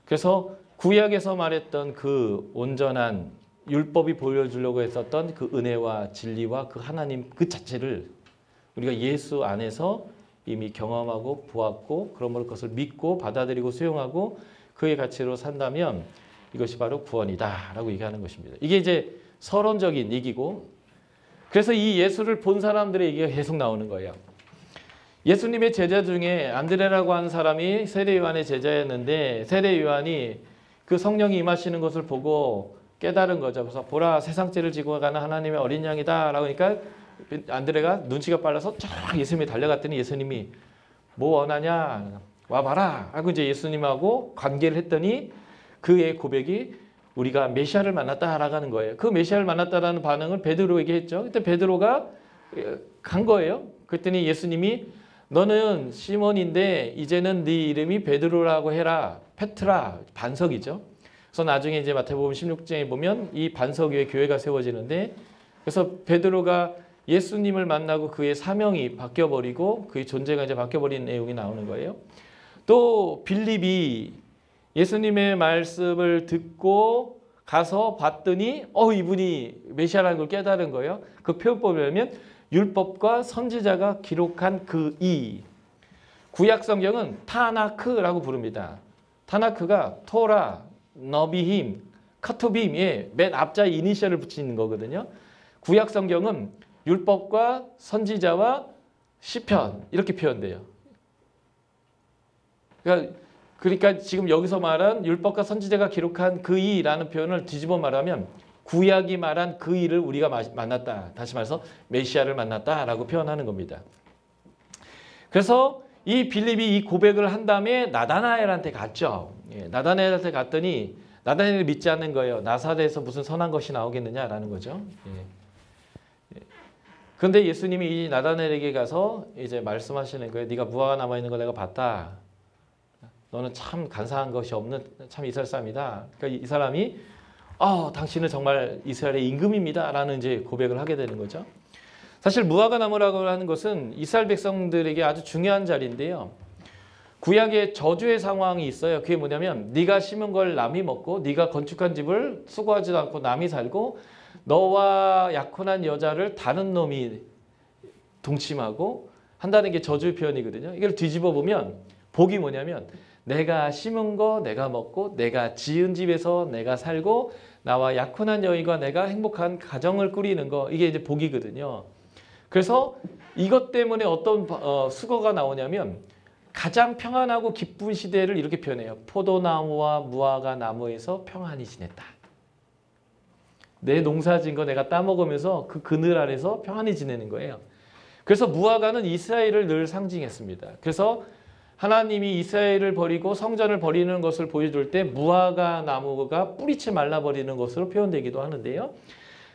그래서 구약에서 말했던 그 온전한 율법이 보여주려고 했었던 그 은혜와 진리와 그 하나님 그 자체를 우리가 예수 안에서 이미 경험하고 보았고, 그러므로 그것을 믿고 받아들이고 수용하고 그의 가치로 산다면 이것이 바로 구원이다라고 얘기하는 것입니다. 이게 이제 서론적인 얘기고, 그래서 이 예수를 본 사람들의 얘기가 계속 나오는 거예요. 예수님의 제자 중에 안드레라고 하는 사람이 세례 요한의 제자였는데, 세례 요한이 그 성령이 임하시는 것을 보고 깨달은 거죠. 그래서 보라, 세상 죄를 지고 가는 하나님의 어린 양이다 라고 하니까 안드레가 눈치가 빨라서 쫙 예수님이 달려갔더니 예수님이 뭐 원하냐, 와봐라 하고 이제 예수님하고 관계를 했더니 그의 고백이 우리가 메시아를 만났다라고 하는 거예요. 그 메시아를 만났다라는 반응을 베드로에게 했죠. 그때 베드로가 간 거예요. 그랬더니 예수님이 너는 시몬인데 이제는 네 이름이 베드로라고 해라. 페트라, 반석이죠. 그래서 나중에 이제 마태복음 16장에 보면 이 반석 위에 교회가 세워지는데, 그래서 베드로가 예수님을 만나고 그의 사명이 바뀌어버리고 그의 존재가 이제 바뀌어버린 내용이 나오는 거예요. 또 빌립이 예수님의 말씀을 듣고 가서 봤더니 이분이 메시아라는 걸 깨달은 거예요. 그 표현법을 보면 율법과 선지자가 기록한 그 이. 구약 성경은 타나크라고 부릅니다. 타나크가 토라, 너비힘, 카투빔의 맨 앞자에 이니셜을 붙이는 거거든요. 구약 성경은 율법과 선지자와 시편 이렇게 표현돼요. 그러니까 지금 여기서 말한 율법과 선지자가 기록한 그 이라는 표현을 뒤집어 말하면 구약이 말한 그 이를 우리가 만났다. 다시 말해서 메시아를 만났다라고 표현하는 겁니다. 그래서 이 빌립이 이 고백을 한 다음에 나다나엘한테 갔죠. 나다나엘한테 갔더니 나다나엘을 믿지 않는 거예요. 나사렛에서 무슨 선한 것이 나오겠느냐라는 거죠. 그런데 예수님이 이 나다나엘에게 가서 이제 말씀하시는 거예요. 네가 무화과 남아 있는 거 내가 봤다. 너는 참 간사한 것이 없는 참 이스라엘 사람이다. 그러니까 이 사람이 당신은 정말 이스라엘의 임금입니다. 라는 이제 고백을 하게 되는 거죠. 사실 무화과 나무라고 하는 것은 이스라엘 백성들에게 아주 중요한 자리인데요. 구약에 저주의 상황이 있어요. 그게 뭐냐면 네가 심은 걸 남이 먹고 네가 건축한 집을 수고하지도 않고 남이 살고 너와 약혼한 여자를 다른 놈이 동침하고 한다는 게 저주의 표현이거든요. 이걸 뒤집어 보면 복이 뭐냐면 내가 심은 거 내가 먹고 내가 지은 집에서 내가 살고 나와 약혼한 여인과 내가 행복한 가정을 꾸리는 거, 이게 이제 복이거든요. 그래서 이것 때문에 어떤 수거가 나오냐면 가장 평안하고 기쁜 시대를 이렇게 표현해요. 포도나무와 무화과 나무에서 평안히 지냈다. 내 농사진 거 내가 따먹으면서 그 그늘 아래서 평안히 지내는 거예요. 그래서 무화과는 이스라엘을 늘 상징했습니다. 그래서 하나님이 이스라엘을 버리고 성전을 버리는 것을 보여줄 때 무화과 나무가 뿌리채 말라버리는 것으로 표현되기도 하는데요.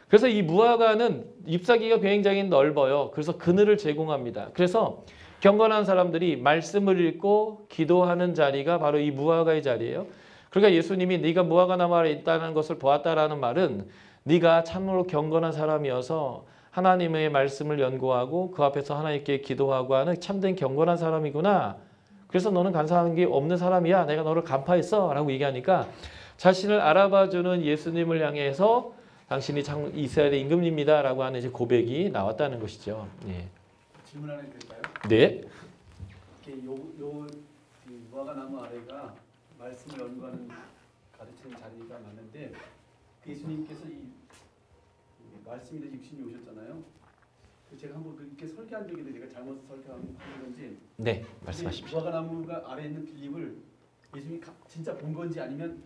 그래서 이 무화과는 잎사귀가 굉장히 넓어요. 그래서 그늘을 제공합니다. 그래서 경건한 사람들이 말씀을 읽고 기도하는 자리가 바로 이 무화과의 자리예요. 그러니까 예수님이 네가 무화과 나무 아래 있다는 것을 보았다라는 말은 네가 참으로 경건한 사람이어서 하나님의 말씀을 연구하고 그 앞에서 하나님께 기도하고 하는 참된 경건한 사람이구나. 그래서 너는 간사한 게 없는 사람이야. 내가 너를 간파했어. 라고 얘기하니까 자신을 알아봐주는 예수님을 향해서 당신이 참 이스라엘의 임금입니다. 라고 하는 이제 고백이 나왔다는 것이죠. 예. 질문 하나 드릴까요? 네. 무화과 나무 아래가 말씀을 연구하는 가르치는 자리가 맞는데 예수님께서 이 말씀이 육신이 오셨잖아요. 제가 한번 그렇게 설교한 적이 있는데 제가 잘못 설교한 건지. 네, 말씀하십시오. 무화과 나무가 아래 있는 빌립을 예수님이 진짜 본 건지 아니면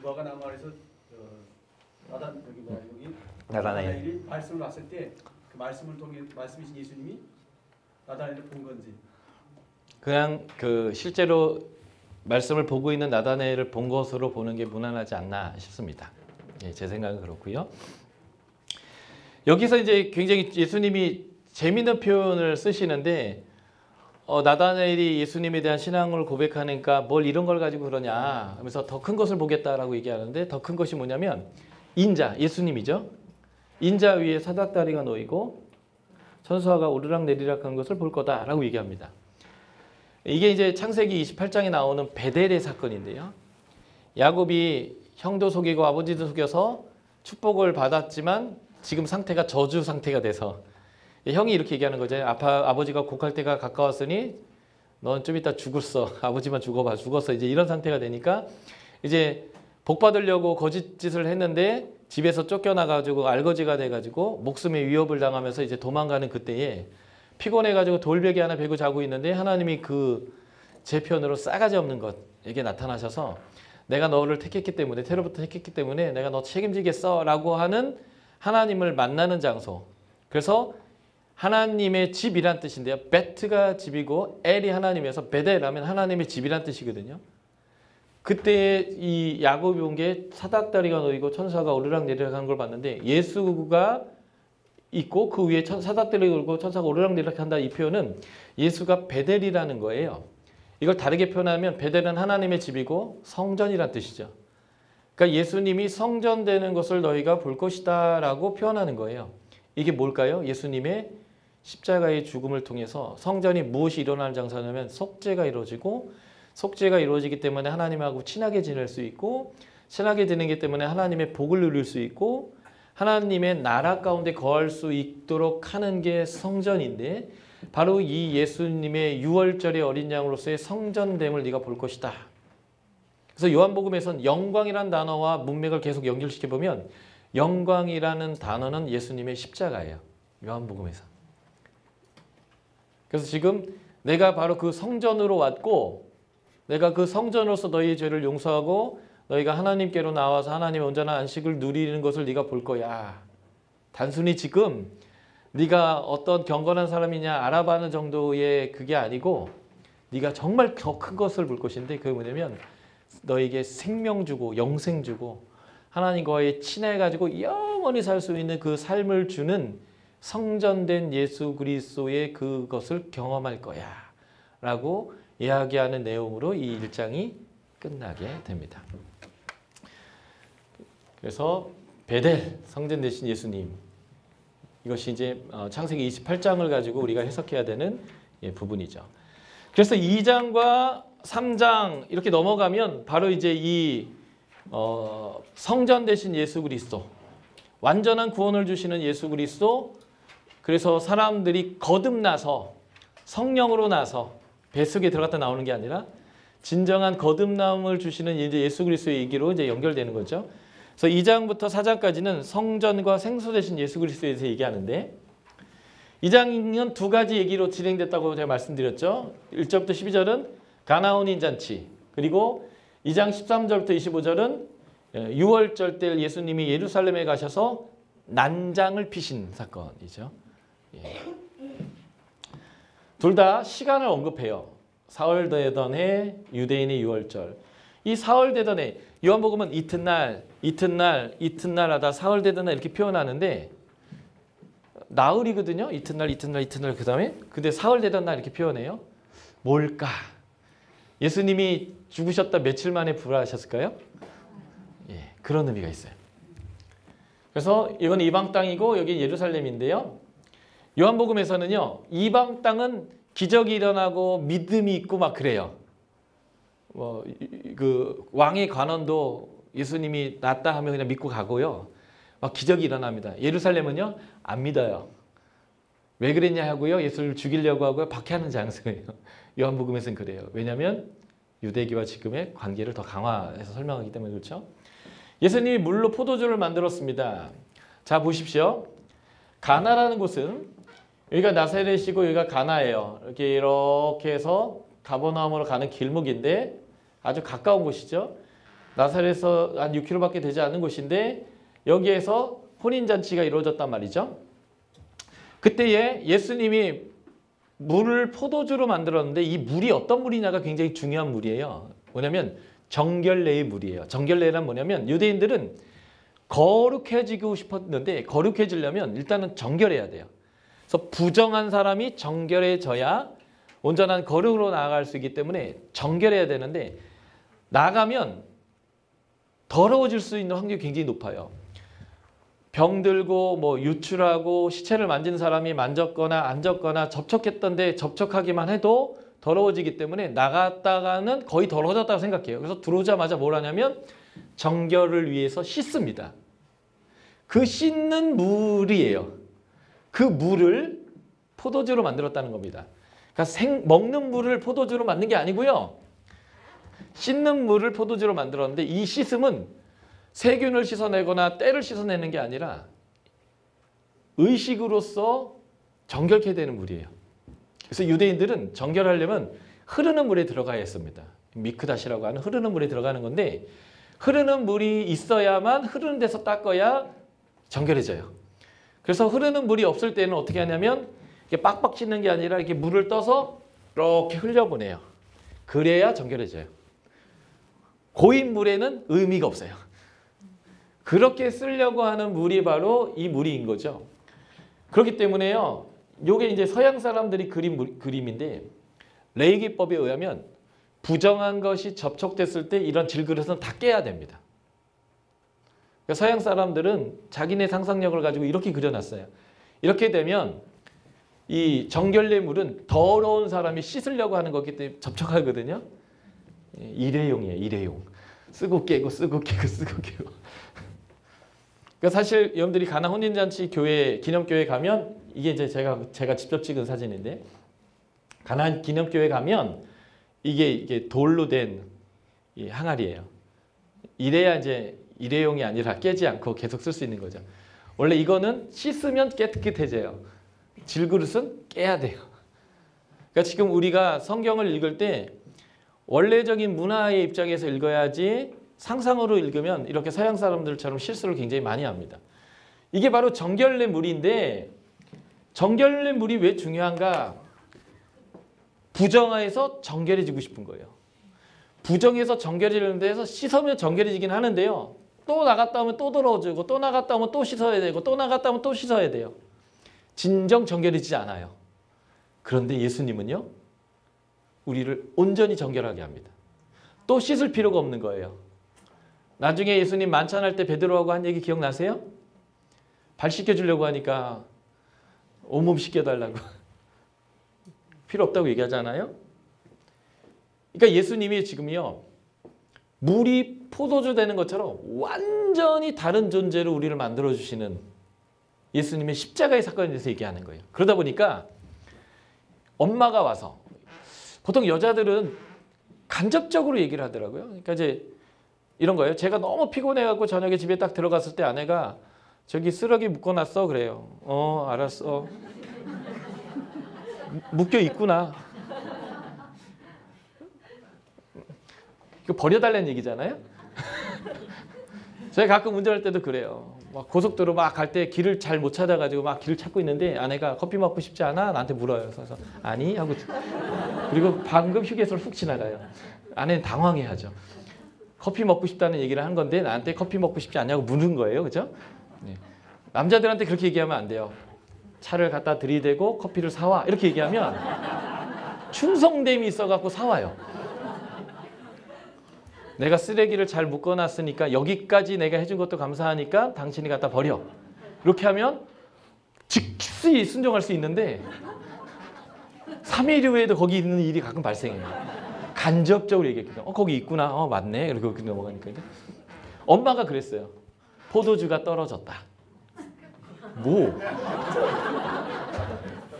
무화과 나무 아래서 나다나엘이 말씀을 왔을 때 그 말씀을 통해 말씀이신 예수님이 나다나엘을 본 건지. 그냥 실제로 말씀을 보고 있는 나다나엘을 본 것으로 보는 게 무난하지 않나 싶습니다. 예, 제 생각은 그렇고요. 여기서 이제 굉장히 예수님이 재미있는 표현을 쓰시는데 나다나엘이 예수님에 대한 신앙을 고백하니까 뭘 이런 걸 가지고 그러냐 하면서 더 큰 것을 보겠다라고 얘기하는데 더 큰 것이 뭐냐면 인자, 예수님이죠. 인자 위에 사닥다리가 놓이고 천사가 오르락 내리락 하는 것을 볼 거다라고 얘기합니다. 이게 이제 창세기 28장에 나오는 베델의 사건인데요. 야곱이 형도 속이고 아버지도 속여서 축복을 받았지만 지금 상태가 저주 상태가 돼서 형이 이렇게 얘기하는 거죠. 아버지가 곡할 때가 가까웠으니 넌 좀 이따 죽었어. 아버지만 죽어봐. 죽었어. 이제 이런 상태가 되니까 이제 복 받으려고 거짓짓을 했는데 집에서 쫓겨나가지고 알거지가 돼가지고 목숨의 위협을 당하면서 이제 도망가는 그때에 피곤해가지고 돌베개 하나 베고 자고 있는데 하나님이 제 표현으로 싸가지 없는 것에게 나타나셔서 내가 너를 택했기 때문에 테로부터 택했기 때문에 내가 너 책임지겠어 라고 하는 하나님을 만나는 장소. 그래서 하나님의 집이란 뜻인데요. 베트가 집이고 엘이 하나님이어서 베델하면 하나님의 집이란 뜻이거든요. 그때 이 야곱이 온 게 사닥다리가 놓이고 천사가 오르락 내리락 하는 걸 봤는데 예수가 있고 그 위에 사닥들이 걸고 천사가 오르락내리락 한다. 이 표현은 예수가 베델이라는 거예요. 이걸 다르게 표현하면 베델은 하나님의 집이고 성전이란 뜻이죠. 그러니까 예수님이 성전 되는 것을 너희가 볼 것이다 라고 표현하는 거예요. 이게 뭘까요? 예수님의 십자가의 죽음을 통해서 성전이 무엇이 일어나는 장소냐면 속죄가 이루어지고, 속죄가 이루어지기 때문에 하나님하고 친하게 지낼 수 있고, 친하게 지내기 때문에 하나님의 복을 누릴 수 있고, 하나님의 나라 가운데 거할 수 있도록 하는 게 성전인데, 바로 이 예수님의 유월절의 어린 양으로서의 성전됨을 네가 볼 것이다. 그래서 요한복음에서는 영광이라는 단어와 문맥을 계속 연결시켜 보면 영광이라는 단어는 예수님의 십자가예요. 요한복음에서. 그래서 지금 내가 바로 그 성전으로 왔고, 내가 그 성전으로서 너희의 죄를 용서하고 너희가 하나님께로 나와서 하나님의 온전한 안식을 누리는 것을 네가 볼 거야. 단순히 지금 네가 어떤 경건한 사람이냐 알아봐는 정도의 그게 아니고, 네가 정말 더 큰 것을 볼 것인데, 그게 뭐냐면 너에게 생명 주고 영생 주고 하나님과의 친해가지고 영원히 살 수 있는 그 삶을 주는 성전된 예수 그리스도의 그것을 경험할 거야 라고 이야기하는 내용으로 이 1장이 끝나게 됩니다. 그래서 베델, 성전 되신 예수님, 이것이 이제 창세기 28장을 가지고 우리가 해석해야 되는 부분이죠. 그래서 2장과 3장 이렇게 넘어가면 바로 이제 이 성전 되신 예수 그리스도, 완전한 구원을 주시는 예수 그리스도, 그래서 사람들이 거듭나서 성령으로 나서 뱃속에 들어갔다 나오는 게 아니라 진정한 거듭남을 주시는 이제 예수 그리스도의 얘기로 이제 연결되는 거죠. 그래서 2장부터 4장까지는 성전과 생수 되신 예수 그리스도에 대해서 얘기하는데, 2장은 두 가지 얘기로 진행됐다고 제가 말씀드렸죠. 1절부터 12절은 가나온인 잔치, 그리고 2장 13절부터 25절은 유월절 때 예수님이 예루살렘에 가셔서 난장을 피신 사건이죠. 둘 다 시간을 언급해요. 사흘 되던 해, 유대인의 유월절. 이 사흘 되던 해, 요한복음은 이튿날 하다 사흘 되던 날 이렇게 표현하는데 나흘이거든요. 이튿날 그 다음에. 근데 사흘 되던 날 이렇게 표현해요. 뭘까? 예수님이 죽으셨다 며칠 만에 부활하셨을까요? 예, 그런 의미가 있어요. 그래서 이건 이방 땅이고 여기 예루살렘인데요. 요한복음에서는요, 이방 땅은 기적이 일어나고 믿음이 있고 막 그래요. 그 왕의 관원도 예수님이 낫다 하면 그냥 믿고 가고요. 막 기적이 일어납니다. 예루살렘은요, 안 믿어요. 왜 그랬냐 하고요, 예수를 죽이려고 하고요, 박해하는 장소예요. 요한복음에서는 그래요. 왜냐하면 유대교와 지금의 관계를 더 강화해서 설명하기 때문에 그렇죠. 예수님이 물로 포도주를 만들었습니다. 자, 보십시오. 가나라는 곳은, 여기가 나사렛이고 여기가 가나예요. 이렇게 해서 가버나움으로 가는 길목인데 아주 가까운 곳이죠. 나사렛에서 한 6km밖에 되지 않는 곳인데 여기에서 혼인잔치가 이루어졌단 말이죠. 그때에 예수님이 물을 포도주로 만들었는데 이 물이 어떤 물이냐가 굉장히 중요한 물이에요. 뭐냐면 정결례의 물이에요. 정결례란 뭐냐면 유대인들은 거룩해지고 싶었는데 거룩해지려면 일단은 정결해야 돼요. 그래서 부정한 사람이 정결해져야 온전한 거룩으로 나아갈 수 있기 때문에 정결해야 되는데 나가면 더러워질 수 있는 확률이 굉장히 높아요. 병들고 뭐 유출하고 시체를 만진 사람이 만졌거나 앉았거나 접촉했던데 접촉하기만 해도 더러워지기 때문에 나갔다가는 거의 더러워졌다고 생각해요. 그래서 들어오자마자 뭘 하냐면 정결을 위해서 씻습니다. 그 씻는 물이에요. 그 물을 포도주로 만들었다는 겁니다. 그러니까 먹는 물을 포도주로 만든 게 아니고요. 씻는 물을 포도주로 만들었는데 이 씻음은 세균을 씻어내거나 때를 씻어내는 게 아니라 의식으로서 정결케 되는 물이에요. 그래서 유대인들은 정결하려면 흐르는 물에 들어가야 했습니다. 미크다시라고 하는 흐르는 물에 들어가는 건데 흐르는 물이 있어야만 흐르는 데서 닦아야 정결해져요. 그래서 흐르는 물이 없을 때는 어떻게 하냐면 이렇게 빡빡 씻는 게 아니라 이렇게 물을 떠서 이렇게 흘려보내요. 그래야 정결해져요. 고인 물에는 의미가 없어요. 그렇게 쓰려고 하는 물이 바로 이 물인 거죠. 그렇기 때문에요. 요게 이제 서양 사람들이 그린 그림인데 레이기법에 의하면 부정한 것이 접촉됐을 때 이런 질그릇은 다 깨야 됩니다. 그러니까 서양 사람들은 자기네 상상력을 가지고 이렇게 그려놨어요. 이렇게 되면 이 정결례 물은 더러운 사람이 씻으려고 하는 거기 때문에 접촉하거든요. 일회용이에요. 일회용. 쓰고 깨고 쓰고 깨고 쓰고 깨고. 그러니까 사실 여러분들이 가나 혼인잔치 교회 기념교회 가면 이게 이제 제가 직접 찍은 사진인데 가나 기념교회 가면 이게 돌로 된 이 항아리예요. 이래야 이제 일회용이 아니라 깨지 않고 계속 쓸 수 있는 거죠. 원래 이거는 씻으면 깨끗해져요. 질그릇은 깨야 돼요. 그러니까 지금 우리가 성경을 읽을 때 원래적인 문화의 입장에서 읽어야지 상상으로 읽으면 이렇게 서양 사람들처럼 실수를 굉장히 많이 합니다. 이게 바로 정결례 물인데 정결례 물이 왜 중요한가? 부정해서 정결해지고 싶은 거예요. 부정해서 정결해지는 데서 씻으면 정결해지긴 하는데요. 또 나갔다 오면 또 더러워지고 또 나갔다 오면 또 씻어야 되고 또 나갔다 오면 또 씻어야 돼요. 진정 정결해지지 않아요. 그런데 예수님은요. 우리를 온전히 정결하게 합니다. 또 씻을 필요가 없는 거예요. 나중에 예수님 만찬할 때 베드로하고 한 얘기 기억나세요? 발 씻겨주려고 하니까 온몸 씻겨달라고. 필요 없다고 얘기하잖아요. 그러니까 예수님이 지금요. 물이 포도주 되는 것처럼 완전히 다른 존재로 우리를 만들어주시는 예수님의 십자가의 사건에 대해서 얘기하는 거예요. 그러다 보니까 엄마가 와서 보통 여자들은 간접적으로 얘기를 하더라고요. 그러니까 이제 이런 거예요. 제가 너무 피곤해갖고 저녁에 집에 딱 들어갔을 때 아내가 저기 쓰레기 묶어놨어 그래요. 알았어. 묶여 있구나. 이거 버려달라는 얘기잖아요. 제가 가끔 운전할 때도 그래요. 막 고속도로 막 갈 때 길을 잘 못 찾아가지고 막 길을 찾고 있는데 아내가 커피 먹고 싶지 않아? 나한테 물어요. 그래서 아니 하고 그리고 방금 휴게소를 훅 지나가요. 아내는 당황해하죠. 커피 먹고 싶다는 얘기를 한 건데 나한테 커피 먹고 싶지 않냐고 묻는 거예요. 그죠? 네. 남자들한테 그렇게 얘기하면 안 돼요. 차를 갖다 들이대고 커피를 사와 이렇게 얘기하면 충성됨이 있어갖고 사와요. 내가 쓰레기를 잘 묶어놨으니까 여기까지 내가 해준 것도 감사하니까 당신이 갖다 버려. 이렇게 하면 즉시 순종할 수 있는데 3일 후에도 거기 있는 일이 가끔 발생해요. 간접적으로 얘기했거든요. 거기 있구나. 맞네. 이렇게 넘어가니까. 엄마가 그랬어요. 포도주가 떨어졌다. 뭐?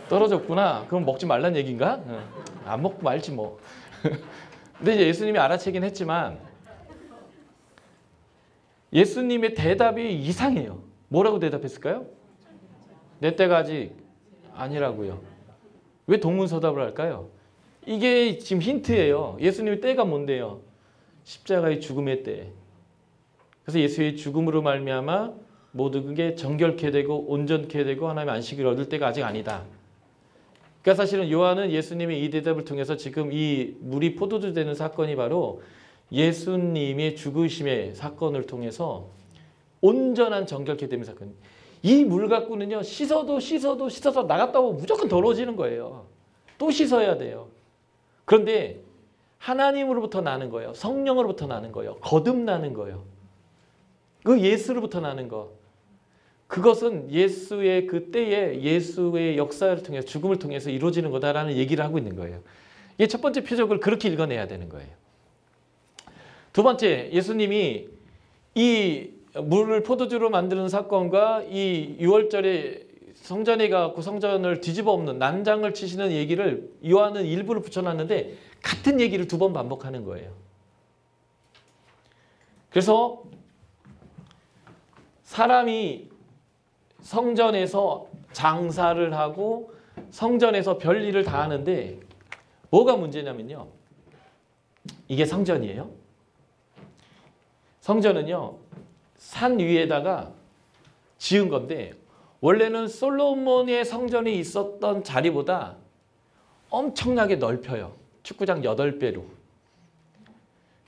떨어졌구나. 그럼 먹지 말란 얘기인가? 안 먹고 말지 뭐. 근데 이제 예수님이 알아채긴 했지만 예수님의 대답이 이상해요. 뭐라고 대답했을까요? 내 때가 아직 아니라고요. 왜 동문서답을 할까요? 이게 지금 힌트예요. 예수님의 때가 뭔데요? 십자가의 죽음의 때. 그래서 예수의 죽음으로 말미암아 모든 게 정결케 되고 온전케 되고 하나님의 안식을 얻을 때가 아직 아니다. 그러니까 사실은 요한은 예수님의 이 대답을 통해서 지금 이 물이 포도주 되는 사건이 바로 예수님의 죽으심의 사건을 통해서 온전한 정결케 되는 사건. 이 물 갖고는요. 씻어도 나갔다 오면 무조건 더러워지는 거예요. 또 씻어야 돼요. 그런데 하나님으로부터 나는 거예요. 성령으로부터 나는 거예요. 거듭나는 거예요. 그 예수로부터 나는 거. 그것은 예수의 그 때에 예수의 역사를 통해서 죽음을 통해서 이루어지는 거다라는 얘기를 하고 있는 거예요. 이게 첫 번째 표적을 그렇게 읽어내야 되는 거예요. 두 번째, 예수님이 이 물을 포도주로 만드는 사건과 이 6월절에 성전에 가고 성전을 뒤집어 엎는 난장을 치시는 얘기를 요한은 일부러 붙여놨는데 같은 얘기를 두 번 반복하는 거예요. 그래서 사람이 성전에서 장사를 하고 성전에서 별일을 다 하는데 뭐가 문제냐면요. 이게 성전이에요. 성전은요. 산 위에다가 지은 건데 원래는 솔로몬의 성전이 있었던 자리보다 엄청나게 넓혀요. 축구장 8배로.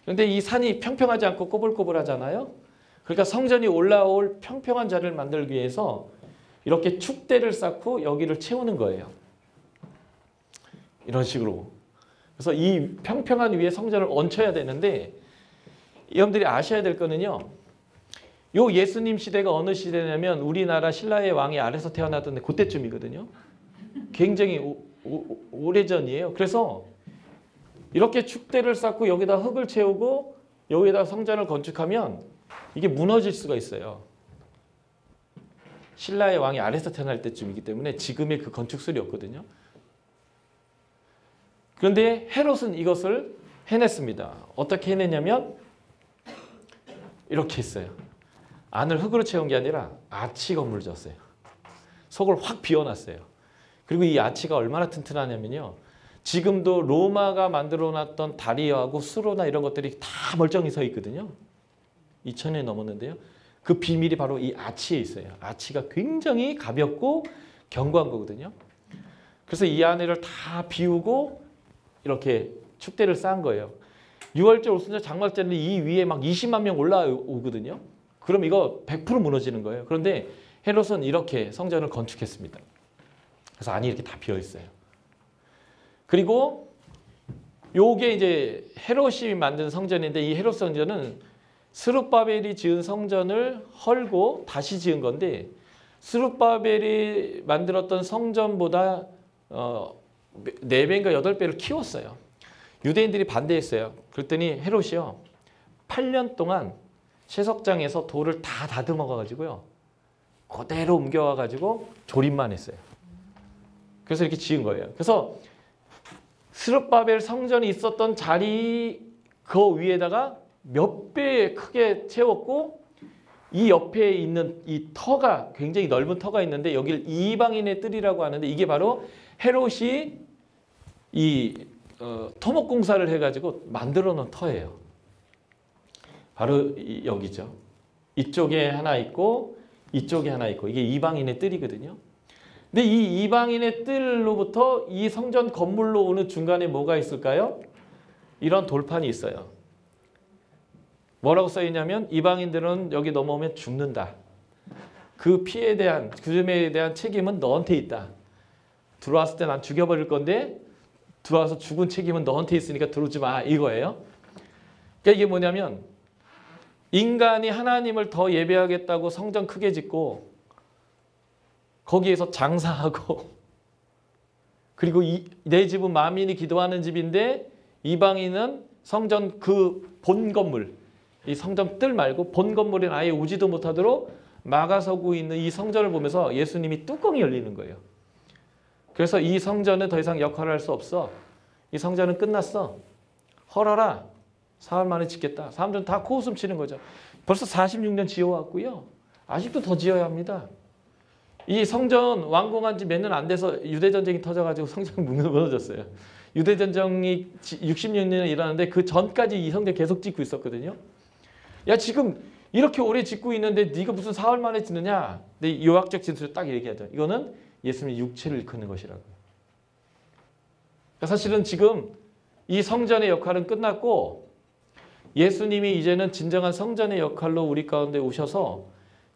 그런데 이 산이 평평하지 않고 꼬불꼬불하잖아요. 그러니까 성전이 올라올 평평한 자리를 만들기 위해서 이렇게 축대를 쌓고 여기를 채우는 거예요. 이런 식으로. 그래서 이 평평한 위에 성전을 얹혀야 되는데 여러분들이 아셔야 될 거는요. 요 예수님 시대가 어느 시대냐면 우리나라 신라의 왕이 아래서 태어났던 그때쯤이거든요. 굉장히 오래전이에요. 그래서 이렇게 축대를 쌓고 여기다 흙을 채우고 여기다 성전을 건축하면 이게 무너질 수가 있어요. 신라의 왕이 아래서 태어날 때쯤이기 때문에 지금의 그 건축술이 없거든요. 그런데 헤롯은 이것을 해냈습니다. 어떻게 해냈냐면 이렇게 했어요. 안을 흙으로 채운 게 아니라 아치 건물을 지었어요. 속을 확 비워놨어요. 그리고 이 아치가 얼마나 튼튼하냐면요. 지금도 로마가 만들어놨던 다리하고 수로나 이런 것들이 다 멀쩡히 서 있거든요. 2000년이 넘었는데요. 그 비밀이 바로 이 아치에 있어요. 아치가 굉장히 가볍고 견고한 거거든요. 그래서 이 안에를 다 비우고 이렇게 축대를 쌓은 거예요. 6월절, 오순절, 장막절에 이 위에 막 20만 명 올라오거든요. 그럼 이거 100% 무너지는 거예요. 그런데 헤롯은 이렇게 성전을 건축했습니다. 그래서 안이 이렇게 다 비어 있어요. 그리고 요게 이제 헤롯이 만든 성전인데 이 헤롯 성전은 스룹바벨이 지은 성전을 헐고 다시 지은 건데 스룹바벨이 만들었던 성전보다 4배인가 8배를 키웠어요. 유대인들이 반대했어요. 그랬더니 헤롯이요. 8년 동안 채석장에서 돌을 다 다듬어 가지고요. 그대로 옮겨와 가지고 조립만 했어요. 그래서 이렇게 지은 거예요. 그래서 스룹바벨 성전이 있었던 자리 그 위에다가 몇 배 크게 채웠고 이 옆에 있는 이 터가 굉장히 넓은 터가 있는데 여기를 이방인의 뜰이라고 하는데 이게 바로 헤롯이 이 토목공사를 해가지고 만들어 놓은 터예요. 바로 여기죠. 이쪽에 하나 있고 이쪽에 하나 있고 이게 이방인의 뜰이거든요. 근데 이 이방인의 뜰로부터 이 성전 건물로 오는 중간에 뭐가 있을까요? 이런 돌판이 있어요. 뭐라고 써있냐면 이방인들은 여기 넘어오면 죽는다. 그 피해에 대한 그름에 대한 책임은 너한테 있다. 들어왔을 때 난 죽여버릴 건데 들어와서 죽은 책임은 너한테 있으니까 들어오지 마 이거예요. 그러니까 이게 뭐냐면 인간이 하나님을 더 예배하겠다고 성전 크게 짓고 거기에서 장사하고 그리고 내 집은 만민이 기도하는 집인데 이방인은 성전 그 본 건물 이 성전 뜰 말고 본 건물에 아예 오지도 못하도록 막아서고 있는 이 성전을 보면서 예수님이 뚜껑이 열리는 거예요. 그래서 이 성전은 더 이상 역할을 할 수 없어. 이 성전은 끝났어. 헐어라. 사흘 만에 짓겠다. 사람들은 다 코웃음 치는 거죠. 벌써 46년 지어왔고요. 아직도 더 지어야 합니다. 이 성전 완공한 지 몇 년 안 돼서 유대전쟁이 터져가지고 성전이 무너졌어요. 유대전쟁이 66년에 일어났는데 그 전까지 이 성전 계속 짓고 있었거든요. 야 지금 이렇게 오래 짓고 있는데 네가 무슨 사흘 만에 짓느냐. 근데 요약적 진술을 딱 얘기하죠. 이거는 예수님의 육체를 일컫는 것이라고. 사실은 지금 이 성전의 역할은 끝났고 예수님이 이제는 진정한 성전의 역할로 우리 가운데 오셔서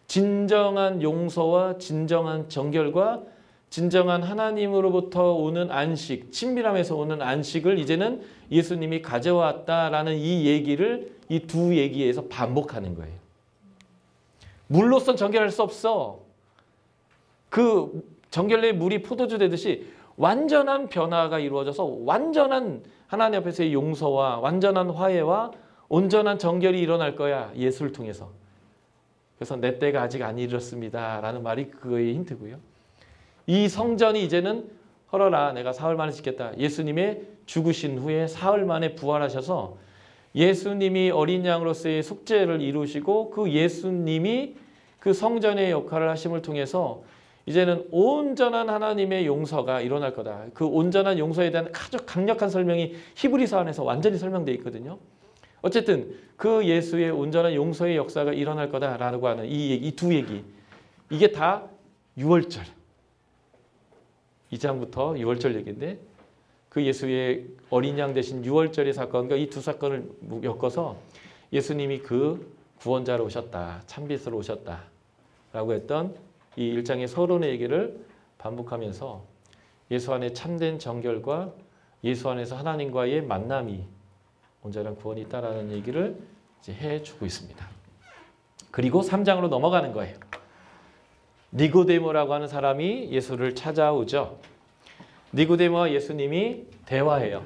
진정한 용서와 진정한 정결과 진정한 하나님으로부터 오는 안식, 친밀함에서 오는 안식을 이제는 예수님이 가져왔다라는 이 얘기를 이 두 얘기에서 반복하는 거예요. 물로선 정결할 수 없어. 그 정결의 물이 포도주 되듯이 완전한 변화가 이루어져서 완전한 하나님 앞에서의 용서와 완전한 화해와 온전한 정결이 일어날 거야. 예수를 통해서. 그래서 내 때가 아직 안 이르렀습니다. 라는 말이 그거의 힌트고요. 이 성전이 이제는 헐어라. 내가 사흘 만에 짓겠다. 예수님의 죽으신 후에 사흘 만에 부활하셔서 예수님이 어린 양으로서의 속죄를 이루시고 그 예수님이 그 성전의 역할을 하심을 통해서 이제는 온전한 하나님의 용서가 일어날 거다. 그 온전한 용서에 대한 아주 강력한 설명이 히브리서 안에서 완전히 설명되어 있거든요. 어쨌든 그 예수의 온전한 용서의 역사가 일어날 거다라고 하는 이 두 얘기. 이게 다 6월절. 2장부터 6월절 얘기인데 그 예수의 어린 양 대신 6월절의 사건과 이 두 사건을 엮어서 예수님이 그 구원자로 오셨다. 참빛으로 오셨다. 라고 했던 이 1장의 서론의 얘기를 반복하면서 예수 안에 참된 정결과 예수 안에서 하나님과의 만남이 온전한 구원이 있다라는 얘기를 이제 해주고 있습니다. 그리고 3장으로 넘어가는 거예요. 니고데모라고 하는 사람이 예수를 찾아오죠. 니고데모와 예수님이 대화해요.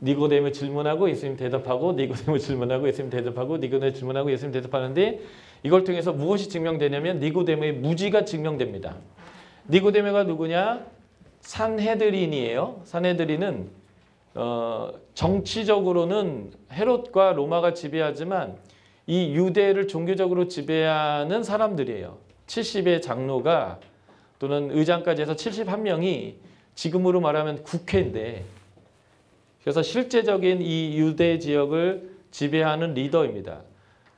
니고데모 질문하고 예수님 대답하고 니고데모 질문하고 예수님 대답하고 니고데모 질문하고 예수님 대답하는데 이걸 통해서 무엇이 증명되냐면 니고데모의 무지가 증명됩니다. 니고데모가 누구냐? 산헤드린이에요. 산헤드린은 정치적으로는 헤롯과 로마가 지배하지만 이 유대를 종교적으로 지배하는 사람들이에요. 70의 장로가 또는 의장까지 해서 71명이 지금으로 말하면 국회인데 그래서 실제적인 이 유대 지역을 지배하는 리더입니다.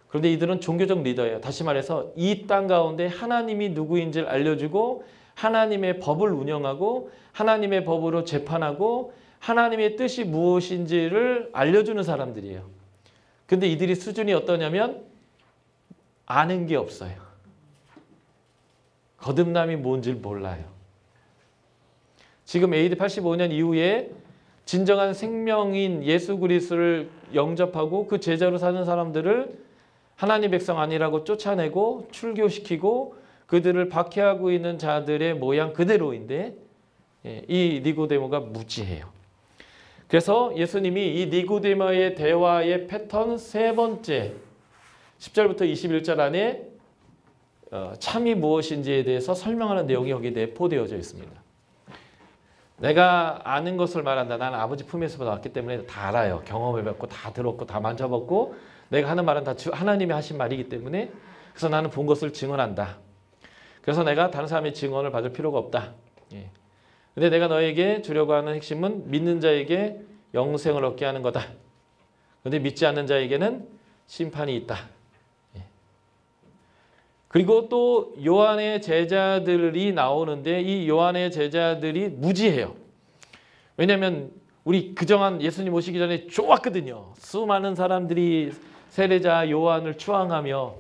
그런데 이들은 종교적 리더예요. 다시 말해서 이 땅 가운데 하나님이 누구인지를 알려주고 하나님의 법을 운영하고 하나님의 법으로 재판하고 하나님의 뜻이 무엇인지를 알려주는 사람들이에요. 근데 이들이 수준이 어떠냐면 아는 게 없어요. 거듭남이 뭔지 몰라요. 지금 AD 85년 이후에 진정한 생명인 예수 그리스도를 영접하고 그 제자로 사는 사람들을 하나님 백성 아니라고 쫓아내고 출교시키고 그들을 박해하고 있는 자들의 모양 그대로인데 이 니고데모가 무지해요. 그래서 예수님이 이 니고데모의 대화의 패턴 세 번째 10절부터 21절 안에 참이 무엇인지에 대해서 설명하는 내용이 여기에 내포되어져 있습니다. 내가 아는 것을 말한다. 나는 아버지 품에서 나왔기 때문에 다 알아요. 경험해봤고 다 들었고 다 만져봤고 내가 하는 말은 다 하나님이 하신 말이기 때문에 그래서 나는 본 것을 증언한다. 그래서 내가 다른 사람의 증언을 받을 필요가 없다. 근데 내가 너에게 주려고 하는 핵심은 믿는 자에게 영생을 얻게 하는 거다. 그런데 믿지 않는 자에게는 심판이 있다. 그리고 또 요한의 제자들이 나오는데 이 요한의 제자들이 무지해요. 왜냐하면 우리 그정한 예수님 오시기 전에 좋았거든요. 수많은 사람들이 세례자 요한을 추앙하며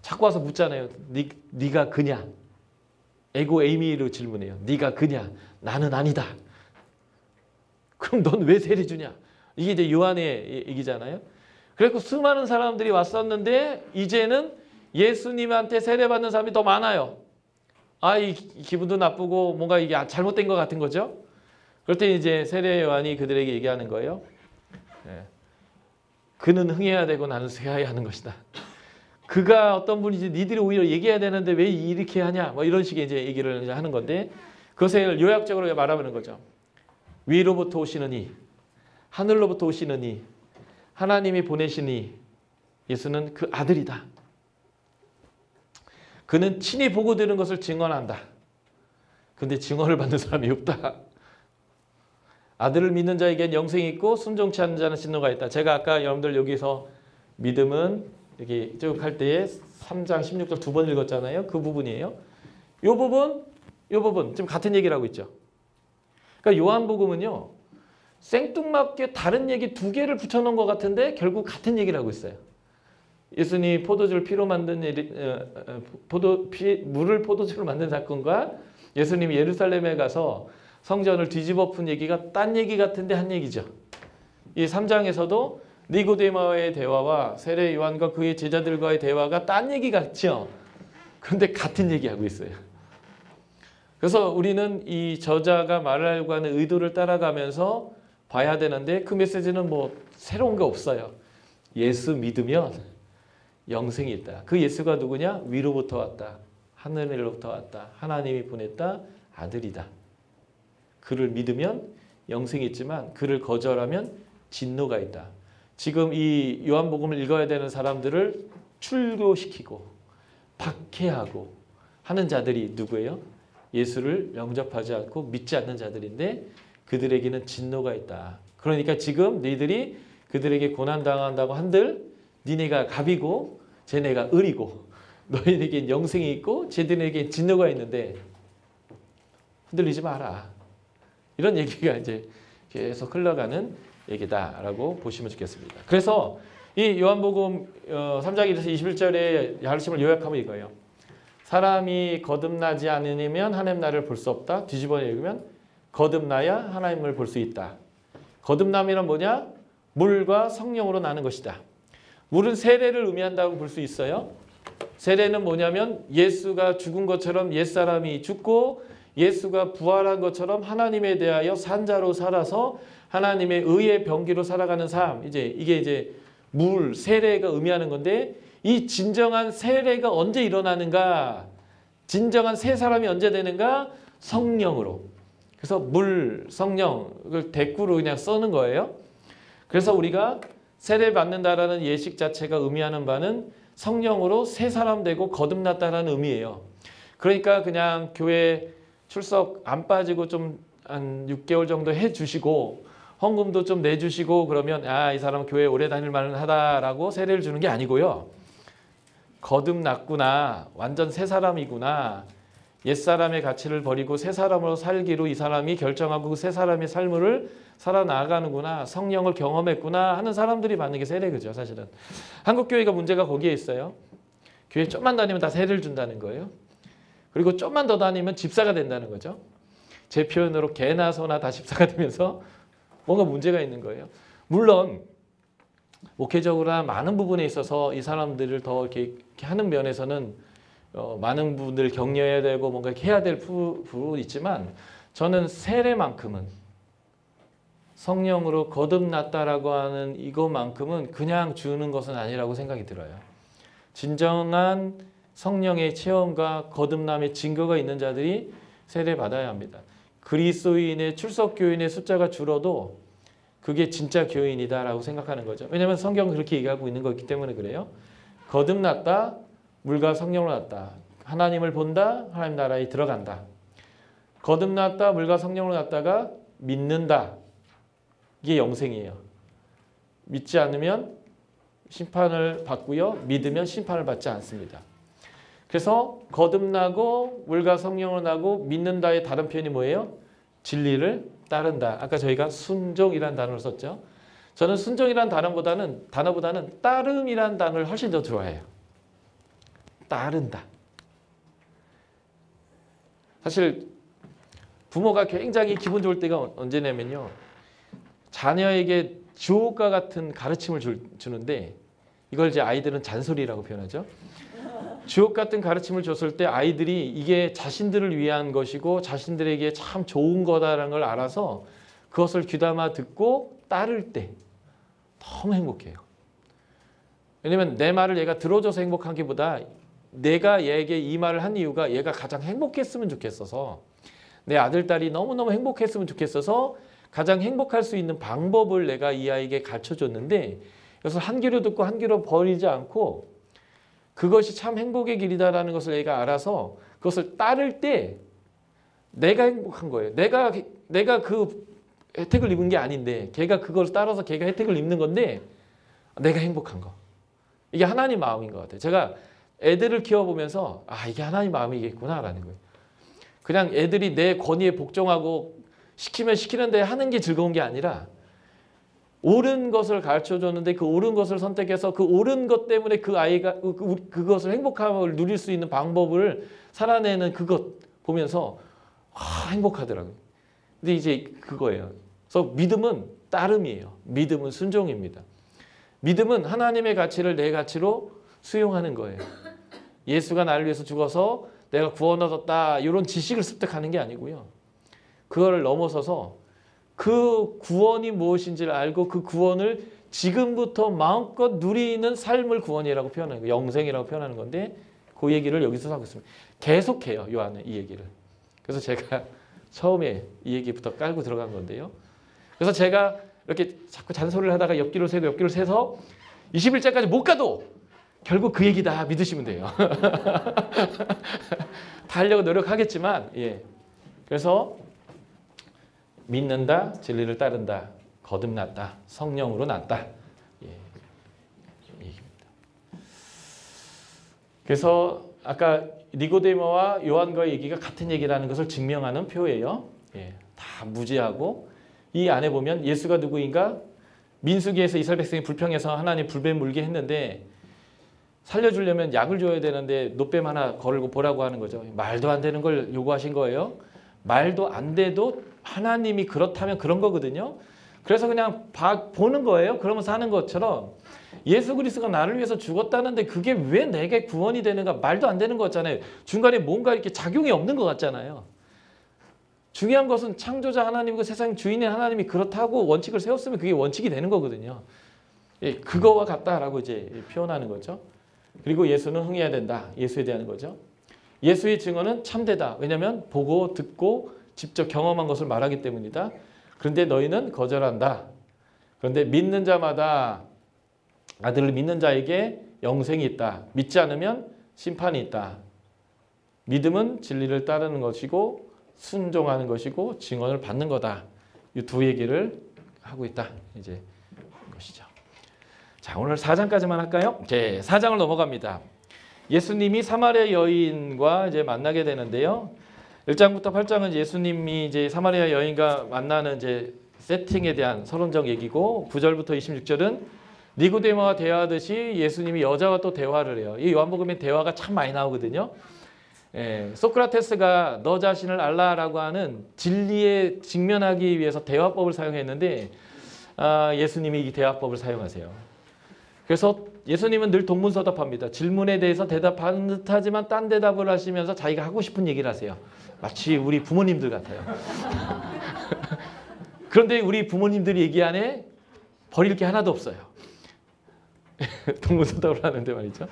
자꾸 와서 묻잖아요. 네가 그냐? 에고 에이미로 질문해요. 네가 그냐? 나는 아니다. 그럼 넌 왜 세례 주냐? 이게 이제 요한의 얘기잖아요. 그래서 수많은 사람들이 왔었는데 이제는 예수님한테 세례받는 사람이 더 많아요. 이 기분도 나쁘고 뭔가 이게 잘못된 것 같은 거죠. 그럴 때 이제 세례 요한이 그들에게 얘기하는 거예요. 그는 흥해야 되고 나는 쇠해야 하는 것이다. 그가 어떤 분인지 니들이 오히려 얘기해야 되는데 왜 이렇게 하냐? 뭐 이런 식의 이제 얘기를 이제 하는 건데 그것을 요약적으로 말하는 거죠. 위로부터 오시는 이, 하늘로부터 오시는 이, 하나님이 보내신 이, 예수는 그 아들이다. 그는 친히 보고 들은 것을 증언한다. 근데 증언을 받는 사람이 없다. 아들을 믿는 자에겐 영생이 있고 순종치 않는 자는 진노가 있다. 제가 아까 여러분들 여기서 믿음은 이렇게 쭉 할 때에 3장 16절 두 번 읽었잖아요. 그 부분이에요. 이 부분 지금 같은 얘기를 하고 있죠. 그러니까 요한복음은요. 생뚱맞게 다른 얘기 두 개를 붙여놓은 것 같은데 결국 같은 얘기를 하고 있어요. 예수님이 포도주를 피로 만든 물을 포도주로 만든 사건과 예수님이 예루살렘에 가서 성전을 뒤집어 푼 얘기가 딴 얘기 같은데 한 얘기죠. 이 3장에서도 니고데모와의 대화와 세례 요한과 그의 제자들과의 대화가 딴 얘기 같죠. 그런데 같은 얘기하고 있어요. 그래서 우리는 이 저자가 말하려고 하는 의도를 따라가면서 봐야 되는데 그 메시지는 뭐 새로운 게 없어요. 예수 믿으면 영생이 있다. 그 예수가 누구냐? 위로부터 왔다. 하늘로부터 왔다. 하나님이 보냈다. 아들이다. 그를 믿으면 영생이 있지만 그를 거절하면 진노가 있다. 지금 이 요한복음을 읽어야 되는 사람들을 출교시키고 박해하고 하는 자들이 누구예요? 예수를 영접하지 않고 믿지 않는 자들인데 그들에게는 진노가 있다. 그러니까 지금 너희들이 그들에게 고난당한다고 한들 니네가 갑이고 쟤네가 을이고 너희에겐 영생이 있고 쟤들에겐 진노가 있는데 흔들리지 마라. 이런 얘기가 이제 계속 흘러가는 얘기다라고 보시면 좋겠습니다. 그래서 이 요한복음 3장 1에서 21절의 가르침을 요약하면 이거예요. 사람이 거듭나지 않으면 하나님 나라를 볼 수 없다. 뒤집어 읽으면 거듭나야 하나님을 볼 수 있다. 거듭남이란 뭐냐? 물과 성령으로 나는 것이다. 물은 세례를 의미한다고 볼 수 있어요. 세례는 뭐냐면 예수가 죽은 것처럼 옛사람이 죽고 예수가 부활한 것처럼 하나님에 대하여 산자로 살아서 하나님의 의의 병기로 살아가는 삶. 이게 이제 물, 세례가 의미하는 건데 이 진정한 세례가 언제 일어나는가? 진정한 새 사람이 언제 되는가? 성령으로. 그래서 물, 성령을 대꾸로 그냥 써는 거예요. 그래서 우리가 세례 받는다라는 예식 자체가 의미하는 바는 성령으로 새 사람 되고 거듭났다라는 의미예요. 그러니까 그냥 교회 출석 안 빠지고 좀 한 6개월 정도 해주시고 헌금도 좀 내주시고 그러면 이 사람은 교회 오래 다닐 만하다라고 세례를 주는 게 아니고요. 거듭났구나. 완전 새 사람이구나. 옛사람의 가치를 버리고 새 사람으로 살기로 이 사람이 결정하고 그 새 사람의 삶을 살아나가는구나. 성령을 경험했구나 하는 사람들이 받는 게 세례그죠. 사실은. 한국교회가 문제가 거기에 있어요. 교회 좀만 다니면 다 세례를 준다는 거예요. 그리고 좀만 더 다니면 집사가 된다는 거죠. 제 표현으로 개나 소나 다 집사가 되면서 뭔가 문제가 있는 거예요. 물론 목회적으로나 많은 부분에 있어서 이 사람들을 더 이렇게 하는 면에서는 많은 분들 격려해야 되고 뭔가 이렇게 해야 될 부분이 있지만 저는 세례만큼은 성령으로 거듭났다라고 하는 이것만큼은 그냥 주는 것은 아니라고 생각이 들어요. 진정한 성령의 체험과 거듭남의 증거가 있는 자들이 세례 받아야 합니다. 그리스도인의 출석교인의 숫자가 줄어도 그게 진짜 교인이다라고 생각하는 거죠. 왜냐하면 성경은 그렇게 얘기하고 있는 거기 때문에 그래요. 거듭났다, 물과 성령으로 났다. 하나님을 본다, 하나님 나라에 들어간다. 거듭났다, 물과 성령으로 났다가 믿는다. 이게 영생이에요. 믿지 않으면 심판을 받고요. 믿으면 심판을 받지 않습니다. 그래서 거듭나고 물과 성령으로 나고 믿는다의 다른 표현이 뭐예요? 진리를 따른다. 아까 저희가 순종이라는 단어를 썼죠. 저는 순종이라는 단어보다는 따름이라는 단어를 훨씬 더 좋아해요. 따른다. 사실 부모가 굉장히 기분 좋을 때가 언제냐면요. 자녀에게 주옥과 같은 가르침을 주는데 이걸 이제 아이들은 잔소리라고 표현하죠. 주옥 같은 가르침을 줬을 때 아이들이 이게 자신들을 위한 것이고 자신들에게 참 좋은 거다라는 걸 알아서 그것을 귀담아 듣고 따를 때 너무 행복해요. 왜냐면 내 말을 얘가 들어줘서 행복하기보다 내가 얘에게 이 말을 한 이유가 얘가 가장 행복했으면 좋겠어서 내 아들, 딸이 너무너무 행복했으면 좋겠어서 가장 행복할 수 있는 방법을 내가 이 아이에게 가르쳐줬는데 그래서 한 귀로 듣고 한 귀로 버리지 않고 그것이 참 행복의 길이다라는 것을 얘가 알아서 그것을 따를 때 내가 행복한 거예요. 내가 그 혜택을 입은 게 아닌데 걔가 그걸 따라서 걔가 혜택을 입는 건데 내가 행복한 거. 이게 하나님 마음인 것 같아요. 제가 애들을 키워보면서 이게 하나님 마음이겠구나라는 거예요. 그냥 애들이 내 권위에 복종하고 시키면 시키는데 하는 게 즐거운 게 아니라 옳은 것을 가르쳐줬는데 그 옳은 것을 선택해서 그 옳은 것 때문에 그 아이가 그것을 행복함을 누릴 수 있는 방법을 살아내는 그것 보면서 행복하더라고요. 근데 이제 그거예요. 그래서 믿음은 따름이에요. 믿음은 순종입니다. 믿음은 하나님의 가치를 내 가치로 수용하는 거예요. 예수가 나를 위해서 죽어서 내가 구원 얻었다 이런 지식을 습득하는 게 아니고요. 그거를 넘어서서 그 구원이 무엇인지를 알고 그 구원을 지금부터 마음껏 누리는 삶을 구원이라고 표현하는 거예요. 영생이라고 표현하는 건데 그 얘기를 여기서 하고 있습니다. 계속해요. 요한은 이 얘기를. 그래서 제가 처음에 이 얘기부터 깔고 들어간 건데요. 그래서 제가 이렇게 자꾸 잔소리를 하다가 옆길을 세서 21절까지 못 가도 결국 그 얘기다 믿으시면 돼요. 다 하려고 노력하겠지만 그래서 믿는다, 진리를 따른다, 거듭났다, 성령으로 났다. 얘기입니다. 그래서 아까 니고데모와 요한과의 얘기가 같은 얘기라는 것을 증명하는 표예요. 다 무지하고 이 안에 보면 예수가 누구인가? 민수기에서 이스라엘 백성이 불평해서 하나님 불뱀 물게 했는데 살려주려면 약을 줘야 되는데 노뱀 하나 걸고 보라고 하는 거죠. 말도 안 되는 걸 요구하신 거예요. 말도 안 돼도 하나님이 그렇다면 그런 거거든요. 그래서 그냥 보는 거예요. 그러면서 하는 것처럼 예수 그리스도가 나를 위해서 죽었다는데 그게 왜 내게 구원이 되는가? 말도 안 되는 거 같잖아요. 중간에 뭔가 이렇게 작용이 없는 것 같잖아요. 중요한 것은 창조자 하나님이고 세상 주인인 하나님이 그렇다고 원칙을 세웠으면 그게 원칙이 되는 거거든요. 예, 그거와 같다라고 이제 표현하는 거죠. 그리고 예수는 흥해야 된다. 예수에 대한 거죠. 예수의 증언은 참되다. 왜냐하면 보고 듣고 직접 경험한 것을 말하기 때문이다. 그런데 너희는 거절한다. 그런데 믿는 자마다 아들을 믿는 자에게 영생이 있다. 믿지 않으면 심판이 있다. 믿음은 진리를 따르는 것이고 순종하는 것이고 증언을 받는 거다. 이 두 얘기를 하고 있다. 이제 것이죠. 자, 오늘 4장까지만 할까요? 이제 4장을 넘어갑니다. 예수님이 사마리아 여인과 이제 만나게 되는데요. 1장부터 8장은 예수님이 이제 사마리아 여인과 만나는 이제 세팅에 대한 서론적 얘기고 9절부터 26절은 니고데모와 대화하듯이 예수님이 여자와 또 대화를 해요. 이 요한복음에 대화가 참 많이 나오거든요. 예, 소크라테스가 너 자신을 알라라고 하는 진리에 직면하기 위해서 대화법을 사용했는데 예수님이 이 대화법을 사용하세요. 그래서 예수님은 늘 동문서답합니다. 질문에 대해서 대답하는 듯하지만 딴 대답을 하시면서 자기가 하고 싶은 얘기를 하세요. 마치 우리 부모님들 같아요. 그런데 우리 부모님들이 얘기하네 버릴 게 하나도 없어요. 동문서답을 하는데 말이죠.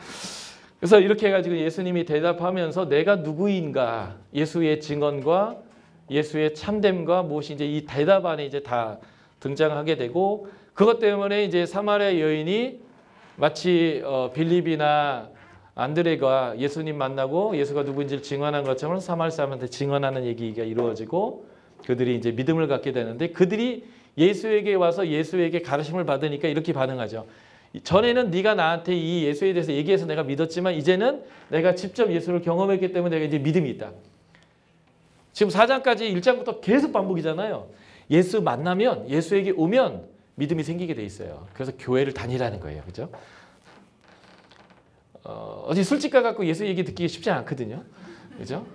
그래서 이렇게 해가지고 예수님이 대답하면서 내가 누구인가, 예수의 증언과 예수의 참됨과 무엇이 이제 이 대답 안에 이제 다 등장하게 되고 그것 때문에 이제 사마리아 여인이 마치 빌립이나 안드레가 예수님 만나고 예수가 누구인지를 증언한 것처럼 사마리아 사람한테 증언하는 얘기가 이루어지고 그들이 이제 믿음을 갖게 되는데 그들이 예수에게 와서 예수에게 가르침을 받으니까 이렇게 반응하죠. 전에는 네가 나한테 이 예수에 대해서 얘기해서 내가 믿었지만 이제는 내가 직접 예수를 경험했기 때문에 내가 이제 믿음이 있다. 지금 4장까지 1장부터 계속 반복이잖아요. 예수 만나면 예수에게 오면 믿음이 생기게 돼 있어요. 그래서 교회를 다니라는 거예요. 그죠? 어디 술집 가갖고 예수 얘기 듣기 쉽지 않거든요. 그죠?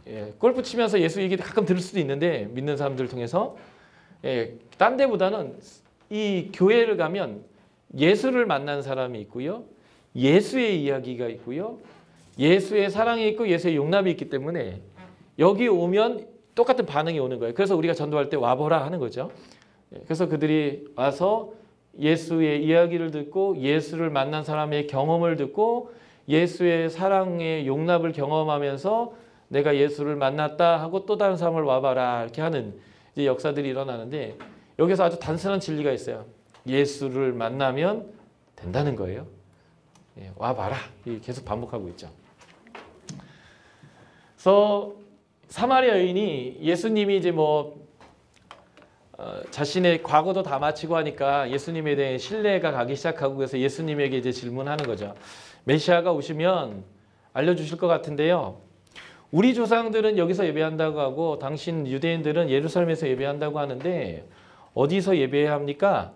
예, 골프 치면서 예수 얘기 가끔 들을 수도 있는데 믿는 사람들을 통해서 딴 데보다는 이 교회를 가면 예수를 만난 사람이 있고요. 예수의 이야기가 있고요. 예수의 사랑이 있고 예수의 용납이 있기 때문에 여기 오면 똑같은 반응이 오는 거예요. 그래서 우리가 전도할 때 와보라 하는 거죠. 그래서 그들이 와서 예수의 이야기를 듣고 예수를 만난 사람의 경험을 듣고 예수의 사랑의 용납을 경험하면서 내가 예수를 만났다 하고 또 다른 사람을 와봐라 이렇게 하는 이제 역사들이 일어나는데 여기서 아주 단순한 진리가 있어요. 예수를 만나면 된다는 거예요. 와봐라. 계속 반복하고 있죠. 그래서 사마리아 여인이 예수님이 이제 자신의 과거도 다 마치고 하니까 예수님에 대해 신뢰가 가기 시작하고 그래서 예수님에게 이제 질문하는 거죠. 메시아가 오시면 알려주실 것 같은데요. 우리 조상들은 여기서 예배한다고 하고 당신 유대인들은 예루살렘에서 예배한다고 하는데 어디서 예배해야 합니까?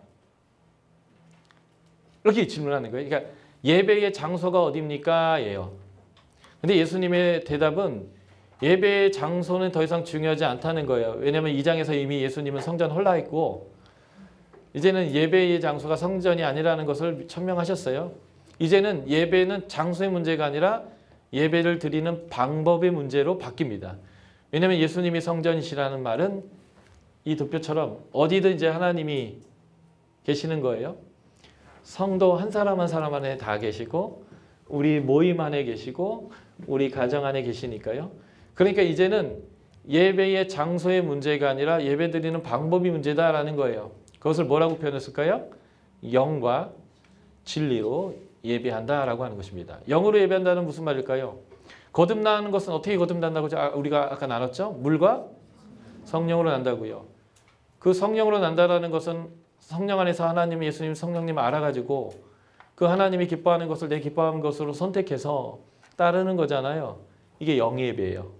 이렇게 질문하는 거예요. 그러니까 예배의 장소가 어디입니까? 예요. 근데 예수님의 대답은 예배의 장소는 더 이상 중요하지 않다는 거예요. 왜냐하면 2장에서 이미 예수님은 성전 헐라했고 이제는 예배의 장소가 성전이 아니라는 것을 천명하셨어요. 이제는 예배는 장소의 문제가 아니라 예배를 드리는 방법의 문제로 바뀝니다. 왜냐하면 예수님이 성전이시라는 말은 이 도표처럼 어디든 이제 하나님이 계시는 거예요. 성도 한 사람 한 사람 안에 다 계시고 우리 모임 안에 계시고 우리 가정 안에 계시니까요. 그러니까 이제는 예배의 장소의 문제가 아니라 예배드리는 방법이 문제다라는 거예요. 그것을 뭐라고 표현했을까요? 영과 진리로 예배한다라고 하는 것입니다. 영으로 예배한다는 무슨 말일까요? 거듭나는 것은 어떻게 거듭난다고 우리가 아까 나눴죠? 물과 성령으로 난다고요. 그 성령으로 난다라는 것은 성령 안에서 하나님, 예수님, 성령님을 알아가지고 그 하나님이 기뻐하는 것을 내 기뻐하는 것으로 선택해서 따르는 거잖아요. 이게 영예배예요.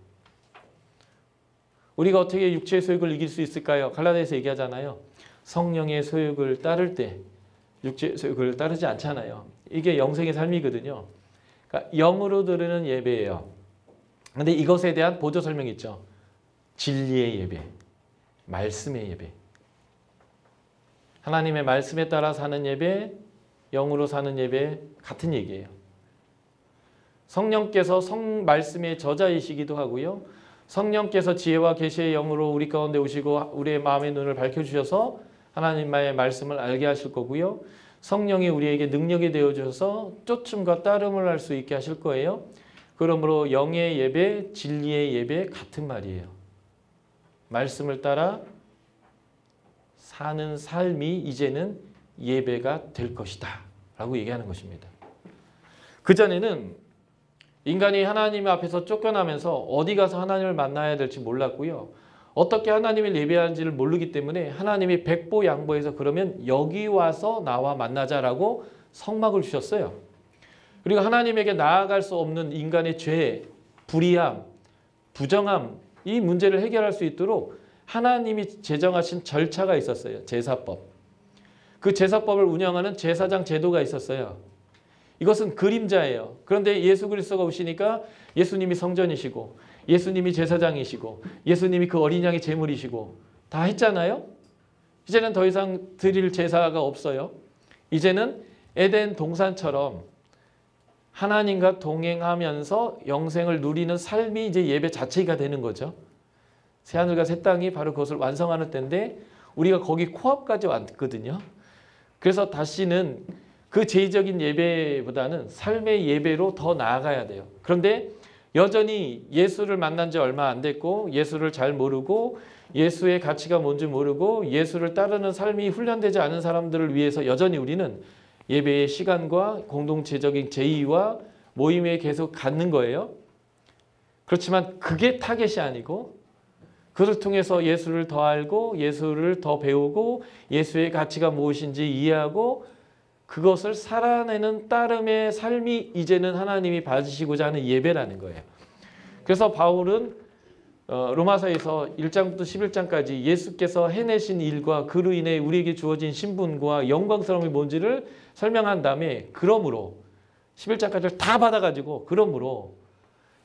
우리가 어떻게 육체의 소욕을 이길 수 있을까요? 갈라디아서 얘기하잖아요. 성령의 소욕을 따를 때 육체의 소욕을 따르지 않잖아요. 이게 영생의 삶이거든요. 그러니까 영으로 드리는 예배예요. 근데 이것에 대한 보조 설명이 있죠. 진리의 예배, 말씀의 예배. 하나님의 말씀에 따라 사는 예배, 영으로 사는 예배 같은 얘기예요. 성령께서 말씀의 저자이시기도 하고요. 성령께서 지혜와 계시의 영으로 우리 가운데 오시고 우리의 마음의 눈을 밝혀주셔서 하나님의 말씀을 알게 하실 거고요. 성령이 우리에게 능력이 되어주셔서 쫓음과 따름을 할 수 있게 하실 거예요. 그러므로 영의 예배, 진리의 예배 같은 말이에요. 말씀을 따라 사는 삶이 이제는 예배가 될 것이다 라고 얘기하는 것입니다. 그전에는 인간이 하나님 앞에서 쫓겨나면서 어디 가서 하나님을 만나야 될지 몰랐고요. 어떻게 하나님을 예배하는지를 모르기 때문에 하나님이 백보양보해서 그러면 여기 와서 나와 만나자라고 성막을 주셨어요. 그리고 하나님에게 나아갈 수 없는 인간의 죄, 불의함, 부정함 이 문제를 해결할 수 있도록 하나님이 제정하신 절차가 있었어요. 제사법. 그 제사법을 운영하는 제사장 제도가 있었어요. 이것은 그림자예요. 그런데 예수 그리스도가 오시니까 예수님이 성전이시고 예수님이 제사장이시고 예수님이 그 어린 양의 제물이시고 다 했잖아요. 이제는 더 이상 드릴 제사가 없어요. 이제는 에덴 동산처럼 하나님과 동행하면서 영생을 누리는 삶이 이제 예배 자체가 되는 거죠. 새하늘과 새 땅이 바로 그것을 완성하는 때인데 우리가 거기 코앞까지 왔거든요. 그래서 다시는 그 제의적인 예배보다는 삶의 예배로 더 나아가야 돼요. 그런데 여전히 예수를 만난 지 얼마 안 됐고 예수를 잘 모르고 예수의 가치가 뭔지 모르고 예수를 따르는 삶이 훈련되지 않은 사람들을 위해서 여전히 우리는 예배의 시간과 공동체적인 제의와 모임에 계속 갖는 거예요. 그렇지만 그게 타겟이 아니고 그것을 통해서 예수를 더 알고 예수를 더 배우고 예수의 가치가 무엇인지 이해하고 그것을 살아내는 따름의 삶이 이제는 하나님이 받으시고자 하는 예배라는 거예요. 그래서 바울은 로마서에서 1장부터 11장까지 예수께서 해내신 일과 그로 인해 우리에게 주어진 신분과 영광스러움이 뭔지를 설명한 다음에 그러므로 11장까지를 다 받아가지고 그러므로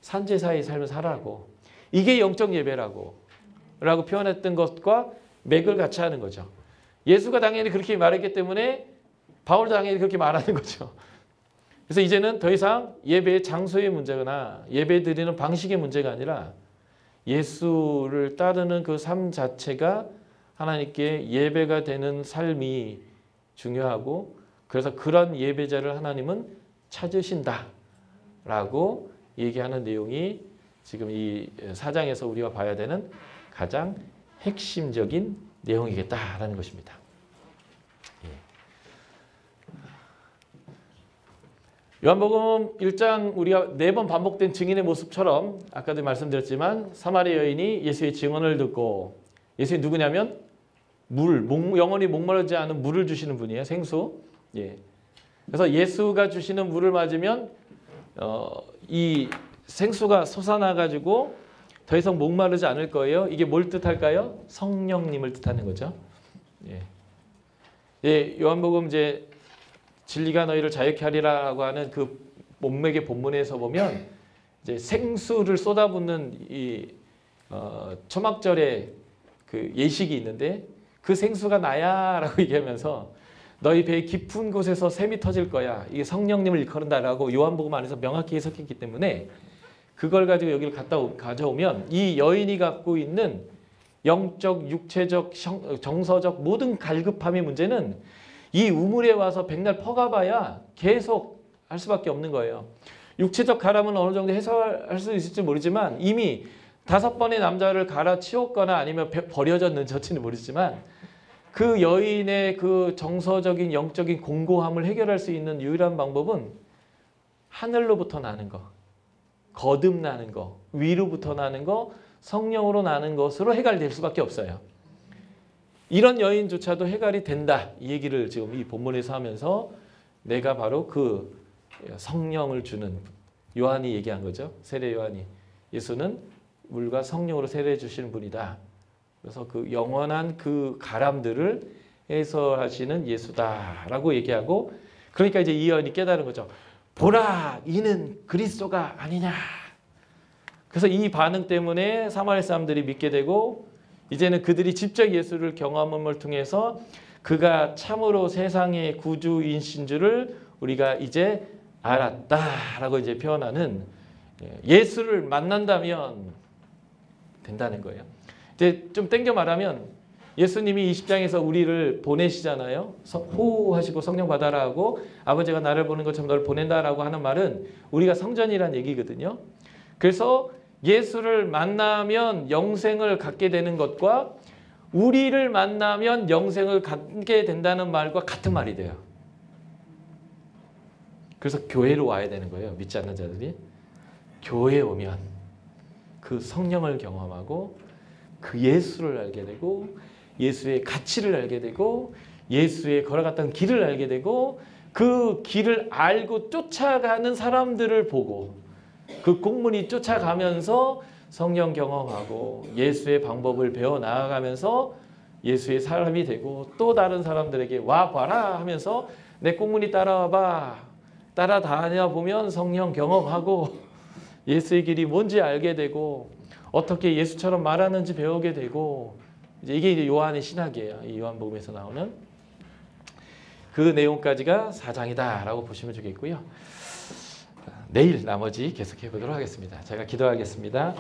산제사의 삶을 살아라고 이게 영적 예배라고 라고 표현했던 것과 맥을 같이 하는 거죠. 예수가 당연히 그렇게 말했기 때문에 바울도 당연히 그렇게 말하는 거죠. 그래서 이제는 더 이상 예배의 장소의 문제거나 예배 드리는 방식의 문제가 아니라 예수를 따르는 그 삶 자체가 하나님께 예배가 되는 삶이 중요하고 그래서 그런 예배자를 하나님은 찾으신다라고 얘기하는 내용이 지금 이 4장에서 우리가 봐야 되는 가장 핵심적인 내용이겠다라는 것입니다. 요한복음 1장 우리가 4번 반복된 증인의 모습처럼 아까도 말씀드렸지만 사마리아 여인이 예수의 증언을 듣고 예수님 누구냐면 영원히 목마르지 않은 물을 주시는 분이에요. 생수. 예. 그래서 예수가 주시는 물을 맞으면 이 생수가 솟아나가지고 더 이상 목마르지 않을 거예요. 이게 뭘 뜻할까요? 성령님을 뜻하는 거죠. 예. 예, 요한복음 이제 진리가 너희를 자유케 하리라고 하는 그 문맥의 본문에서 보면 이제 생수를 쏟아붓는 이 초막절의 그 예식이 있는데 그 생수가 나야라고 얘기하면서 너희 배의 깊은 곳에서 샘이 터질 거야. 이게 성령님을 일컬은다라고 요한복음 안에서 명확히 해석했기 때문에 그걸 가지고 여기를 가져오면 이 여인이 갖고 있는 영적, 육체적, 정서적 모든 갈급함의 문제는 이 우물에 와서 백날 퍼가봐야 계속 할 수밖에 없는 거예요. 육체적 가람은 어느 정도 해소할 수 있을지 모르지만 이미 5번의 남자를 갈아치웠거나 아니면 버려졌는지는 모르지만 그 여인의 그 정서적인 영적인 공고함을 해결할 수 있는 유일한 방법은 하늘로부터 나는 거, 거듭나는 거, 위로부터 나는 거, 성령으로 나는 것으로 해결될 수밖에 없어요. 이런 여인조차도 해결이 된다. 이 얘기를 지금 이 본문에서 하면서 내가 바로 그 성령을 주는 요한이 얘기한 거죠. 세례 요한이. 예수는 물과 성령으로 세례해 주시는 분이다. 그래서 그 영원한 그 가람들을 해소하시는 예수다라고 얘기하고 그러니까 이제 이 여인이 깨달은 거죠. 보라, 이는 그리스도가 아니냐. 그래서 이 반응 때문에 사마리아 사람들이 믿게 되고 이제는 그들이 직접 예수를 경험함을 통해서 그가 참으로 세상의 구주이신 줄을 우리가 이제 알았다라고 이제 표현하는, 예수를 만난다면 된다는 거예요. 이제 좀 땡겨 말하면 예수님이 20장에서 우리를 보내시잖아요. 호하시고 성령 받아라 하고 아버지가 나를 보는 것처럼 너를 보낸다라고 하는 말은 우리가 성전이란 얘기거든요. 그래서 예수를 만나면 영생을 갖게 되는 것과 우리를 만나면 영생을 갖게 된다는 말과 같은 말이 돼요. 그래서 교회로 와야 되는 거예요. 믿지 않는 자들이. 교회에 오면 그 성령을 경험하고 그 예수를 알게 되고 예수의 가치를 알게 되고 예수의 걸어갔던 길을 알게 되고 그 길을 알고 쫓아가는 사람들을 보고 그 공문이 쫓아가면서 성령 경험하고 예수의 방법을 배워 나아가면서 예수의 사람이 되고 또 다른 사람들에게 와 봐라 하면서 내 공문이 따라와봐, 따라다녀 보면 성령 경험하고 예수의 길이 뭔지 알게 되고 어떻게 예수처럼 말하는지 배우게 되고, 이게 이제 요한의 신학이에요. 이 요한복음에서 나오는 그 내용까지가 4장이다라고 보시면 되겠고요. 내일 나머지 계속해 보도록 하겠습니다. 제가 기도하겠습니다.